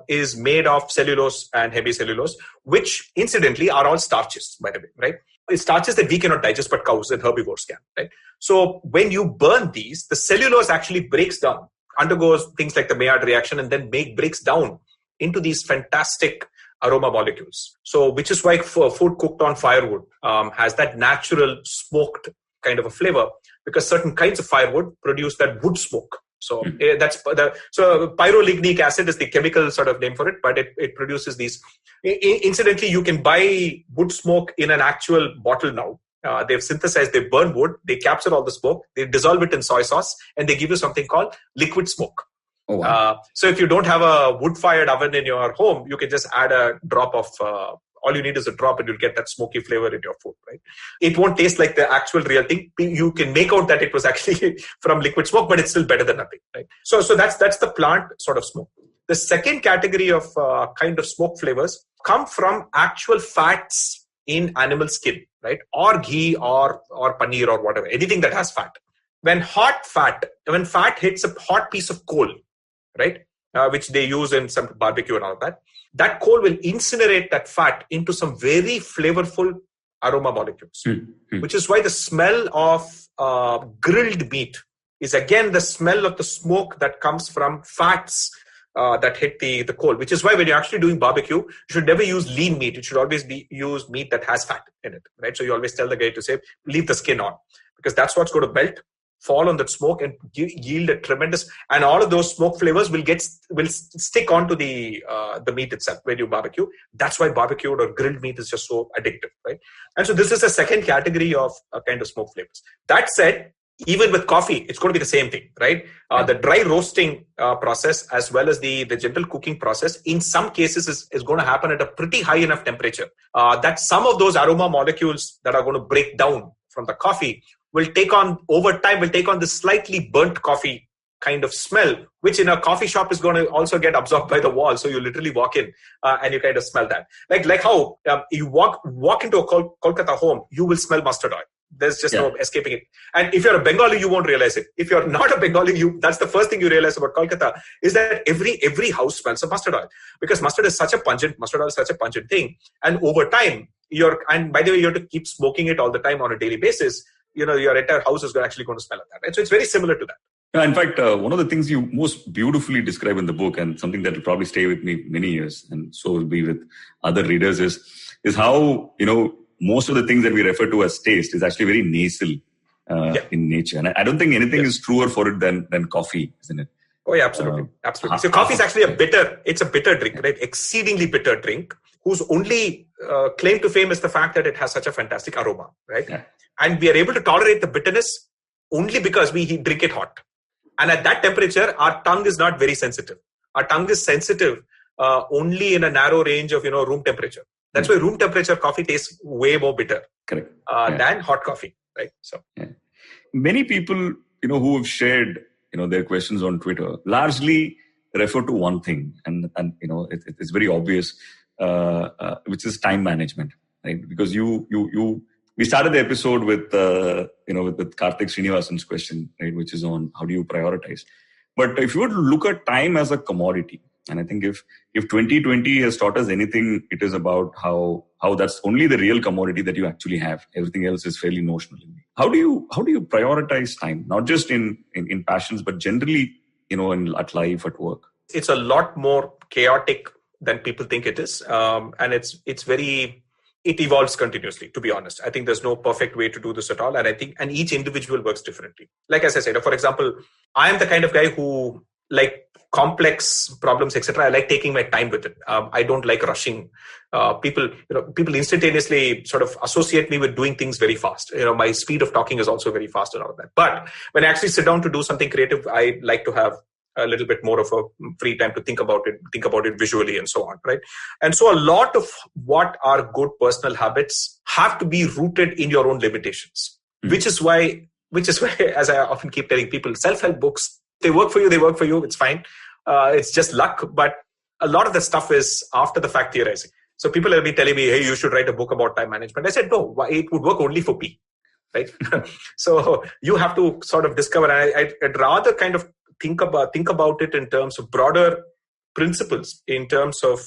is made of cellulose and hemicellulose, which incidentally are all starches, by the way, right? It's starches that we cannot digest, but cows and herbivores can, right? So when you burn these, the cellulose actually breaks down, undergoes things like the Maillard reaction, and then breaks down into these fantastic aroma molecules. So which is why food cooked on firewood has that natural smoked kind of a flavor, because certain kinds of firewood produce that wood smoke. So so pyrolignic acid is the chemical sort of name for it, but it produces these. Incidentally, you can buy wood smoke in an actual bottle now. They've synthesized, they burn wood, they capture all the smoke, they dissolve it in soy sauce, and they give you something called liquid smoke. Oh, wow. So if you don't have a wood-fired oven in your home, you can just add a drop of all you need is a drop and you'll get that smoky flavor in your food, right? It won't taste like the actual real thing. You can make out that it was actually from liquid smoke, but it's still better than nothing, right? So that's the plant sort of smoke. The second category of kind of smoke flavors come from actual fats in animal skin, right? Or ghee or paneer or whatever, anything that has fat. When fat hits a hot piece of coal, right? Which they use in some barbecue and all of that coal will incinerate that fat into some very flavorful aroma molecules, which is why the smell of grilled meat is again the smell of the smoke that comes from fats that hit the coal, which is why when you're actually doing barbecue, you should never use lean meat. It should always use meat that has fat in it, right? So you always tell the guy to say, leave the skin on, because that's what's going to melt, fall on that smoke and yield a tremendous, and all of those smoke flavors will stick onto the meat itself when you barbecue. That's why barbecued or grilled meat is just so addictive, right? And so this is a second category of kind of smoke flavors. That said, even with coffee, it's going to be the same thing, right? The dry roasting process as well as the gentle cooking process, in some cases is going to happen at a pretty high enough temperature that some of those aroma molecules that are going to break down from the coffee will take on this slightly burnt coffee kind of smell, which in a coffee shop is going to also get absorbed by the wall. So you literally walk in and you kind of smell that. Like how you walk into a Kolkata home, you will smell mustard oil. There's just no escaping it. And if you're a Bengali, you won't realize it. If you're not a Bengali, that's the first thing you realize about Kolkata is that every house smells of mustard oil, because mustard oil is such a pungent thing. And over time, and by the way, you have to keep smoking it all the time on a daily basis. Your entire house is actually going to smell of that. Right? So it's very similar to that. Yeah, in fact, one of the things you most beautifully describe in the book, and something that will probably stay with me many years, and so will be with other readers, is how, most of the things that we refer to as taste is actually very nasal in nature. And I don't think anything is truer for it than coffee, isn't it? Oh, yeah, absolutely. Absolutely. So coffee is actually it's a bitter drink, right? Exceedingly bitter drink, whose only claim to fame is the fact that it has such a fantastic aroma, right? Yeah. And we are able to tolerate the bitterness only because we drink it hot. And at that temperature, our tongue is not very sensitive. Our tongue is sensitive only in a narrow range of, room temperature. That's why room temperature coffee tastes way more bitter than hot coffee, right? So many people, who have shared, their questions on Twitter, largely refer to one thing, and it's very obvious, which is time management, right? Because we started the episode with Karthik Srinivasan's question, right, which is on how do you prioritize. But if you were to look at time as a commodity, And I think if 2020 has taught us anything, it is about how that's only the real commodity that you actually have. Everything else is fairly notional. How do you prioritize time, not just in passions, but generally, at life, at work? It's a lot more chaotic than people think it is, and it evolves continuously, to be honest. I think there's no perfect way to do this at all. And I think, and each individual works differently. Like as I said, for example, I am the kind of guy who like complex problems, etc. I like taking my time with it. I don't like rushing. People instantaneously sort of associate me with doing things very fast. My speed of talking is also very fast and all of that. But when I actually sit down to do something creative, I like to have a little bit more of a free time to think about it visually and so on, right? And so a lot of what are good personal habits have to be rooted in your own limitations, which is why, as I often keep telling people, self-help books, they work for you, it's fine. It's just luck, but a lot of the stuff is after the fact theorizing. So people have been telling me, hey, you should write a book about time management. I said, no, it would work only for me, right? So you have to sort of discover, and I'd rather kind of think about it in terms of broader principles, in terms of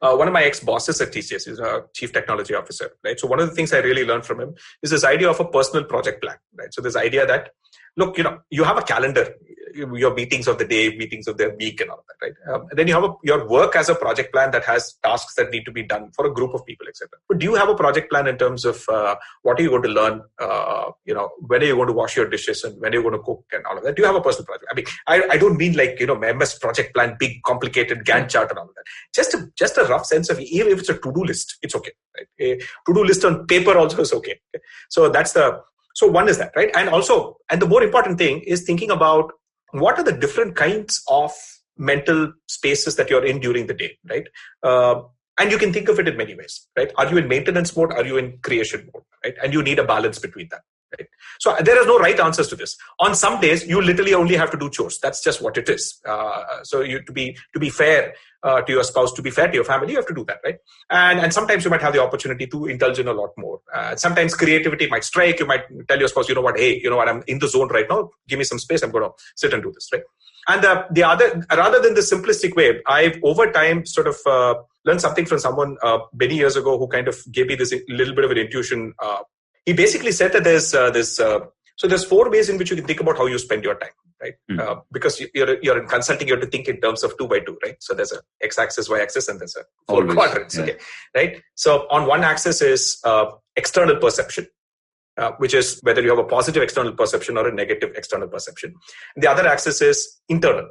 one of my ex-bosses at TCS is a chief technology officer, right? So one of the things I really learned from him is this idea of a personal project plan, right? So this idea that, look, you have a calendar, your meetings of the day, meetings of the week and all of that, right? And then you have your work as a project plan that has tasks that need to be done for a group of people, etc. But do you have a project plan in terms of what are you going to learn, when are you going to wash your dishes and when are you going to cook and all of that? Do you have a personal project? I mean, I don't mean like, MS project plan, big, complicated Gantt chart and all of that. Just a rough sense of, even if it's a to-do list, it's okay, right? A to-do list on paper also is okay. So so one is that, right? And the more important thing is thinking about what are the different kinds of mental spaces that you're in during the day, right? And you can think of it in many ways, right? Are you in maintenance mode? Are you in creation mode, right? And you need a balance between that, right? So there is no right answers to this. On some days, you literally only have to do chores. That's just what it is. So to be fair to your spouse, to be fair to your family, you have to do that, right? And sometimes you might have the opportunity to indulge in a lot more. Sometimes creativity might strike. You might tell your spouse, I'm in the zone right now. Give me some space. I'm going to sit and do this, right? And the other, rather than the simplistic way, I've over time sort of learned something from someone many years ago who kind of gave me this little bit of an intuition. He basically said that there's 4 ways in which you can think about how you spend your time, right? Because you're in consulting, you have to think in terms of 2 by 2, right? So there's a x-axis, y-axis, and there's a 4 quadrants, okay, right? So on one axis is external perception, which is whether you have a positive external perception or a negative external perception. And the other axis is internal,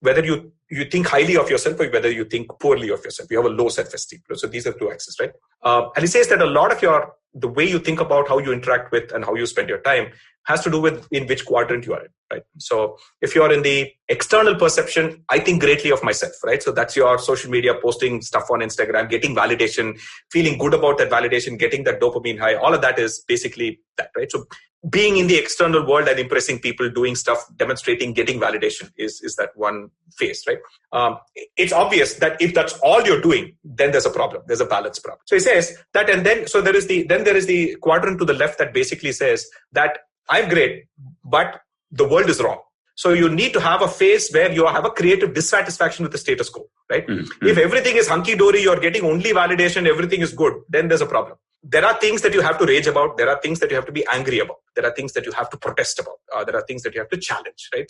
whether you think highly of yourself or whether you think poorly of yourself. You have a low self-esteem. So these are 2 axes, right? And he says that a lot of the way you think about how you interact with and how you spend your time has to do with in which quadrant you are in, right? So if you're in the external perception, I think greatly of myself, right? So that's your social media, posting stuff on Instagram, getting validation, feeling good about that validation, getting that dopamine high. All of that is basically that, right? So being in the external world and impressing people, doing stuff, demonstrating, getting validation is that one phase, right? It's obvious that if that's all you're doing, then there's a problem. There's a balance problem. So he says that, and then so there is the quadrant to the left that basically says that I'm great, but the world is wrong. So you need to have a phase where you have a creative dissatisfaction with the status quo, right? Mm-hmm. If everything is hunky-dory, you're getting only validation, everything is good, then there's a problem. There are things that you have to rage about. There are things that you have to be angry about. There are things that you have to protest about. There are things that you have to challenge, right?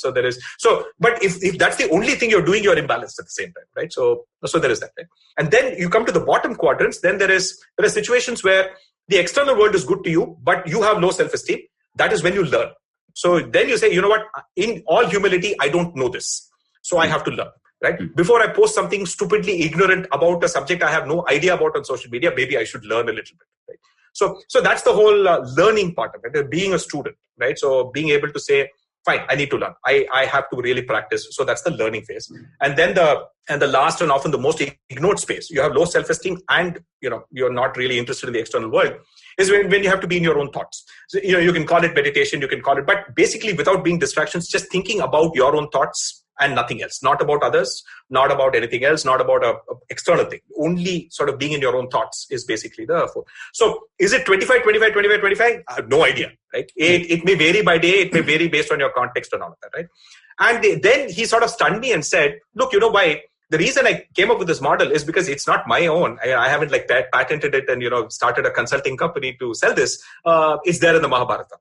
But if that's the only thing you're doing, you're imbalanced at the same time, right? So there is that, right? And then you come to the bottom quadrants. Then there are situations where the external world is good to you, but you have low self-esteem. That is when you learn. So then you say, you know what? In all humility, I don't know this. So I have to learn, right? Before I post something stupidly ignorant about a subject I have no idea about on social media, maybe I should learn a little bit, right? So that's the whole learning part of it, being a student, right? So being able to say, fine, I need to learn. I have to really practice. So that's the learning phase. And then the last and often the most ignored space, you have low self-esteem and you're not really interested in the external world, is when you have to be in your own thoughts. So, you can call it meditation, you can call it, but basically without being distractions, just thinking about your own thoughts and nothing else, not about others, not about anything else, not about a external thing. Only sort of being in your own thoughts is basically the four. So is it 25, 25, 25, 25? I have no idea, right? It may vary by day. It may vary based on your context and all of that, right? And then he sort of stunned me and said, look, you know why? The reason I came up with this model is because it's not my own. I haven't patented it and, started a consulting company to sell this. It's there in the Mahabharata.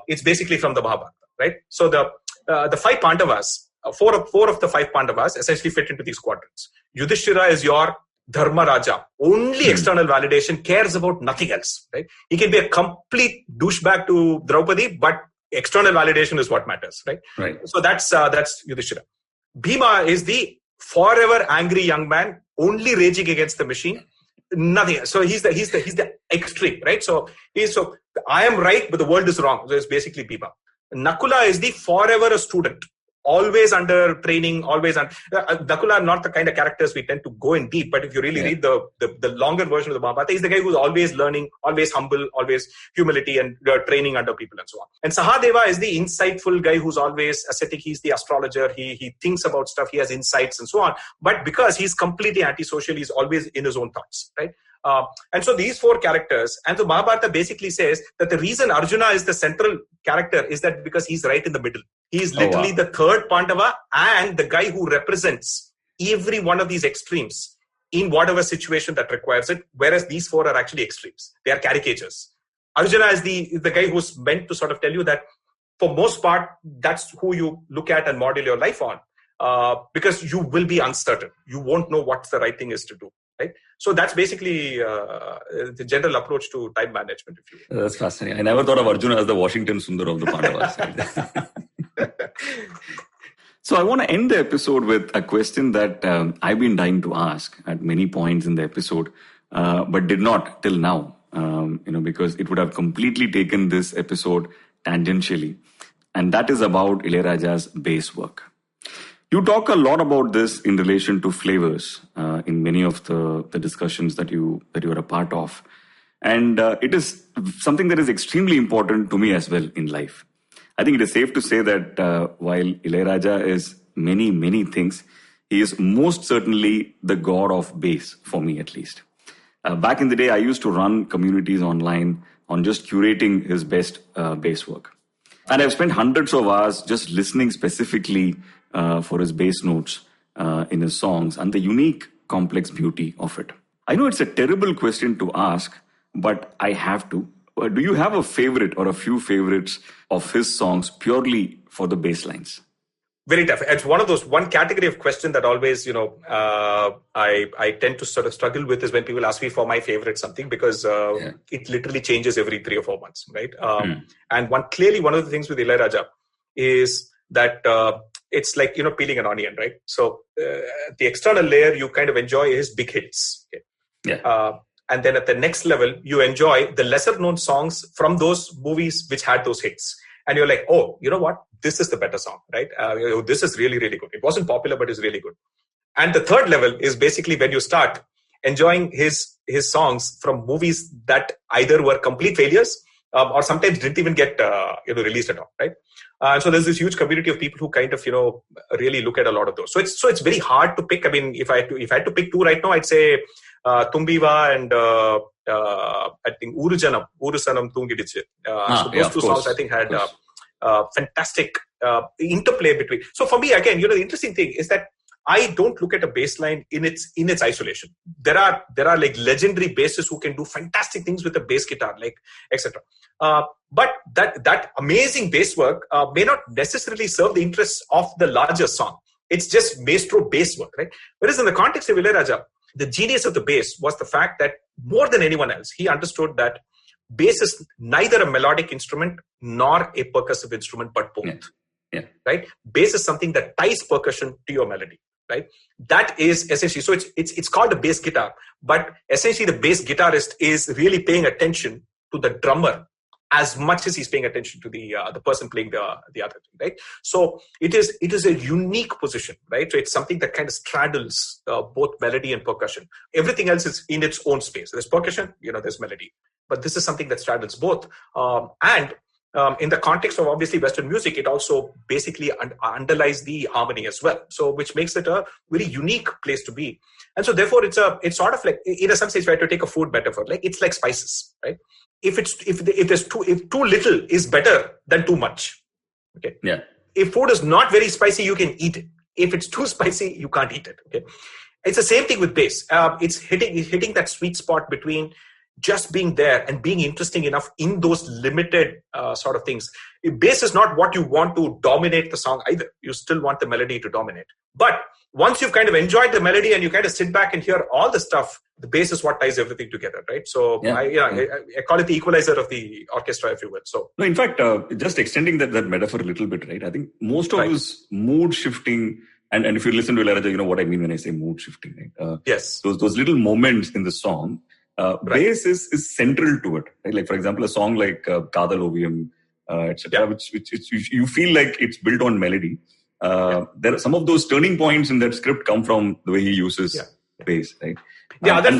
It's basically from the Mahabharata, right? So the five Pandavas, four of the five Pandavas essentially fit into these quadrants. Yudhishthira is your Dharma Raja. Only external validation, cares about nothing else, right? He can be a complete douchebag to Draupadi, but external validation is what matters, right? Right. So that's Yudhishthira. Bhima is the forever angry young man, only raging against the machine, nothing. So he's the extreme, right? So I am right, but the world is wrong. So it's basically Bhima. Nakula is the forever a student, always under training, always on. Nakula are not the kind of characters we tend to go in deep, but if you really read the longer version of the Mahabharata, he's the guy who's always learning, always humble, always humility and training under people and so on. And Sahadeva is the insightful guy who's always ascetic. He's the astrologer. He thinks about stuff. He has insights and so on. But because he's completely antisocial, he's always in his own thoughts, right? And so these four characters, and the Mahabharata basically says that the reason Arjuna is the central character is that because he's right in the middle. He's literally the third Pandava and the guy who represents every one of these extremes in whatever situation that requires it, whereas these four are actually extremes. They are caricatures. Arjuna is the guy who's meant to sort of tell you that for most part, that's who you look at and model your life on, because you will be uncertain. You won't know what the right thing is to do. Right, so that's basically the general approach to time management. If you That's fascinating. I never thought of Arjuna as the Washington Sundar of the Pandavas. So I want to end the episode with a question that I've been dying to ask at many points in the episode, but did not till now. Because it would have completely taken this episode tangentially, and that is about Ilayaraja's bass work. You talk a lot about this in relation to flavors in many of the discussions that you are a part of. And it is something that is extremely important to me as well in life. I think it is safe to say that while Ilayaraja is many, many things, he is most certainly the god of bass, for me at least. Back in the day, I used to run communities online on just curating his best bass work. And I've spent hundreds of hours just listening specifically for his bass notes in his songs and the unique, complex beauty of it. I know it's a terrible question to ask, but I have to. Do you have a favorite or a few favorites of his songs purely for the bass lines? Very tough. It's one category of question that always, I tend to sort of struggle with is when people ask me for my favorite something, because it literally changes every 3 or 4 months, right? And one of the things with Ilayaraja is that it's like, peeling an onion, right? So the external layer, you kind of enjoy his big hits. Okay? Yeah. And then at the next level, you enjoy the lesser known songs from those movies which had those hits. And you're like, oh, you know what? This is the better song, right? This is really, really good. It wasn't popular, but it's really good. And the third level is basically when you start enjoying his songs from movies that either were complete failures or sometimes didn't even get released at all, right? So there's this huge community of people who kind of really look at a lot of those. So it's very hard to pick. I mean, if I had to pick 2 right now, I'd say Tumbiva and I think Urujanam, Urusanam Tungidiche. So those two songs I think had fantastic interplay between. So for me, again, the interesting thing is that I don't look at a bass line in its isolation. There are like legendary bassists who can do fantastic things with a bass guitar, like etc. But that amazing bass work may not necessarily serve the interests of the larger song. It's just maestro bass work, right? Whereas in the context of Ilayaraja, the genius of the bass was the fact that more than anyone else, he understood that bass is neither a melodic instrument nor a percussive instrument, but both. Yeah. Right? Bass is something that ties percussion to your melody. Right? That is essentially, so it's called a bass guitar, but essentially the bass guitarist is really paying attention to the drummer as much as he's paying attention to the person playing the other thing, right? So it is a unique position, right? So it's something that kind of straddles both melody and percussion. Everything else is in its own space. There's percussion, there's melody, but this is something that straddles both. In the context of obviously Western music, it also basically underlies the harmony as well. So which makes it a very unique place to be. And so therefore it's sort of like, in some sense, if I had to take a food metaphor, like it's like spices, right? If too little is better than too much. Okay. Yeah. if food is not very spicy, you can eat it. If it's too spicy, you can't eat it. Okay, it's the same thing with bass. It's hitting that sweet spot between just being there and being interesting enough in those limited sort of things. Bass is not what you want to dominate the song either. You still want the melody to dominate. But once you've kind of enjoyed the melody and you kind of sit back and hear all the stuff, the bass is what ties everything together, right? So I call it the equalizer of the orchestra, if you will. So no, in fact, just extending that metaphor a little bit, right? I think most of those mood shifting, and if you listen to Ilayaraja, you know what I mean when I say mood shifting, right? Yes. Those little moments in the song, bass is central to it, right? Like, for example, a song like Kadal Oviyam, etc., which you feel like it's built on melody. There are some of those turning points in that script come from the way he uses bass, right? The other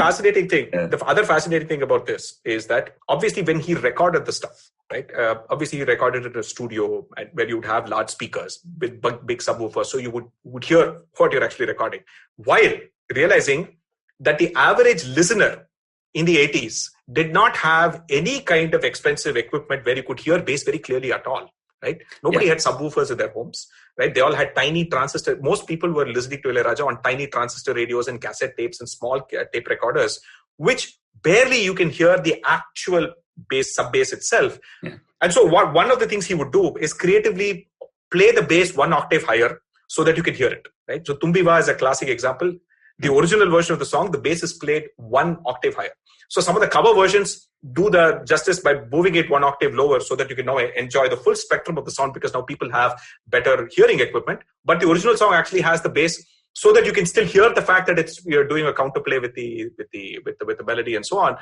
fascinating thing about this is that obviously when he recorded the stuff, right? Obviously he recorded it in a studio where you would have large speakers with big subwoofers, so you would hear what you're actually recording, while realizing that the average listener in the 80s did not have any kind of expensive equipment where you could hear bass very clearly at all, right? Nobody had subwoofers in their homes, right? They all had tiny transistor. Most people were listening to Ilayaraja on tiny transistor radios and cassette tapes and small tape recorders, which barely you can hear the actual bass, sub-bass itself. Yeah. And so one of the things he would do is creatively play the bass one octave higher so that you can hear it, right? So Tumbiva is a classic example. The original version of the song, the bass is played one octave higher. So some of the cover versions do the justice by moving it one octave lower so that you can now enjoy the full spectrum of the sound, because now people have better hearing equipment. But the original song actually has the bass so that you can still hear the fact that you're doing a counterplay with the melody and so on.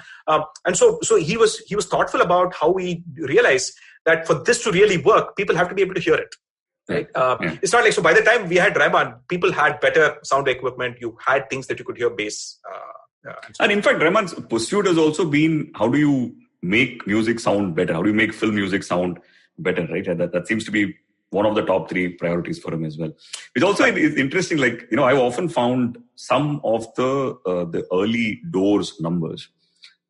And so he was thoughtful about how we realized that for this to really work, people have to be able to hear it. Right? It's not like, so by the time we had Rahman, people had better sound equipment. You had things that you could hear bass. And in fact, Rahman's pursuit has also been, how do you make music sound better? How do you make film music sound better, right? That seems to be one of the top 3 priorities for him as well. Which also is interesting, like, you know, I've often found some of the early Doors numbers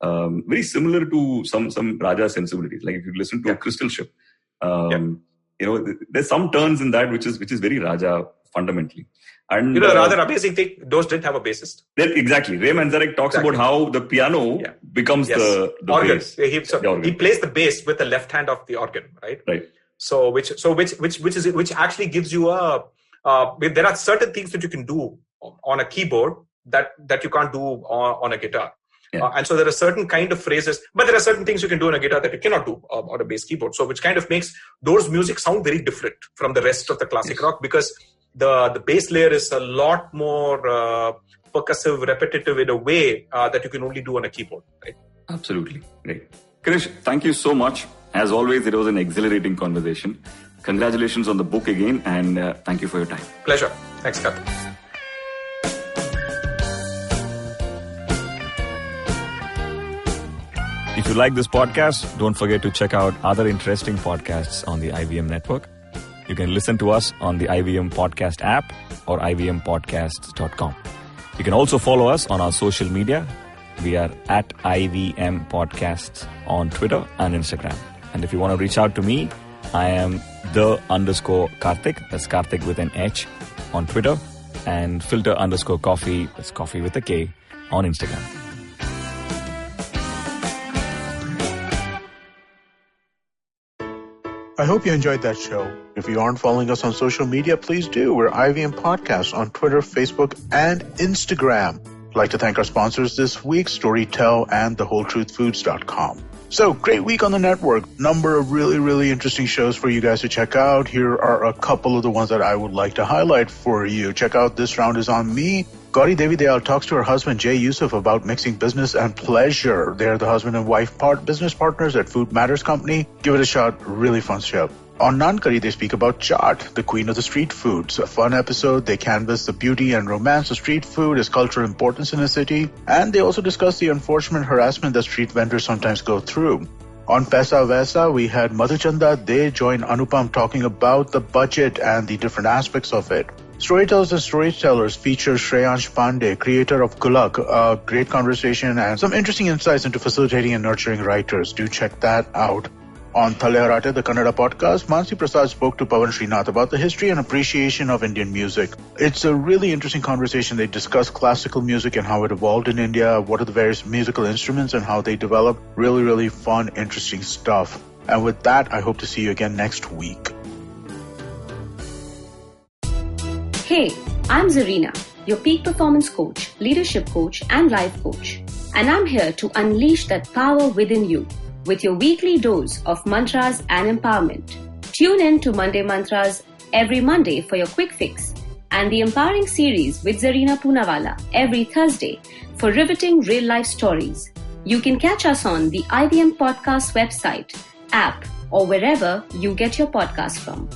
very similar to some Raja sensibilities. Like if you listen to Crystal Ship, you know, there's some turns in that which is very Raja fundamentally. And you know, rather amazing thing, Doors didn't have a bassist. Exactly. Ray Manzarek talks about how the piano becomes the organ. Bass. He plays the bass with the left hand of the organ, right? Right. So which actually gives you there are certain things that you can do on a keyboard that you can't do on a guitar. Yeah. And so there are certain kind of phrases, but there are certain things you can do on a guitar that you cannot do on a bass keyboard. So which kind of makes Doors music sound very different from the rest of the classic rock, because the bass layer is a lot more percussive, repetitive in a way that you can only do on a keyboard. Right? Absolutely. Great. Krish, thank you so much. As always, it was an exhilarating conversation. Congratulations on the book again, and thank you for your time. Pleasure. Thanks, Karthik. If you like this podcast, don't forget to check out other interesting podcasts on the IVM network. You can listen to us on the IVM Podcast app or ivmpodcasts.com. You can also follow us on our social media. We are at IVM Podcasts on Twitter and Instagram. And if you want to reach out to me, I am _Karthik. That's Karthik with an H on Twitter. And filter_coffee. That's coffee with a K on Instagram. I hope you enjoyed that show. If you aren't following us on social media, please do. We're IVM Podcasts on Twitter, Facebook, and Instagram. I'd like to thank our sponsors this week, Storytel and thewholetruthfoods.com. So, great week on the network. Number of really, really interesting shows for you guys to check out. Here are a couple of the ones that I would like to highlight for you. Check out This Round Is On Me. Gauri Devi Dayal talks to her husband Jay Yusuf about mixing business and pleasure. They're the husband and wife business partners at Food Matters Company. Give it a shot. Really fun show. On Nankari, they speak about chaat, the queen of the street foods. A fun episode. They canvass the beauty and romance of street food, its cultural importance in a city, and they also discuss the unfortunate harassment that street vendors sometimes go through. On Paisa Vaisa, we had Madhuchanda. They joined Anupam talking about the budget and the different aspects of it. Storytellers and Storytellers feature Shreyansh Pandey, creator of Gulak, a great conversation and some interesting insights into facilitating and nurturing writers. Do check that out. On Thale Harate, the Kannada podcast, Mansi Prasad spoke to Pawan Srinath about the history and appreciation of Indian music. It's a really interesting conversation. They discuss classical music and how it evolved in India, what are the various musical instruments and how they developed. Really, really fun, interesting stuff. And with that, I hope to see you again next week. Hey, I'm Zarina, your peak performance coach, leadership coach, and life coach. And I'm here to unleash that power within you with your weekly dose of mantras and empowerment. Tune in to Monday Mantras every Monday for your quick fix and the Empowering Series with Zarina Poonawalla every Thursday for riveting real-life stories. You can catch us on the IVM Podcast website, app, or wherever you get your podcasts from.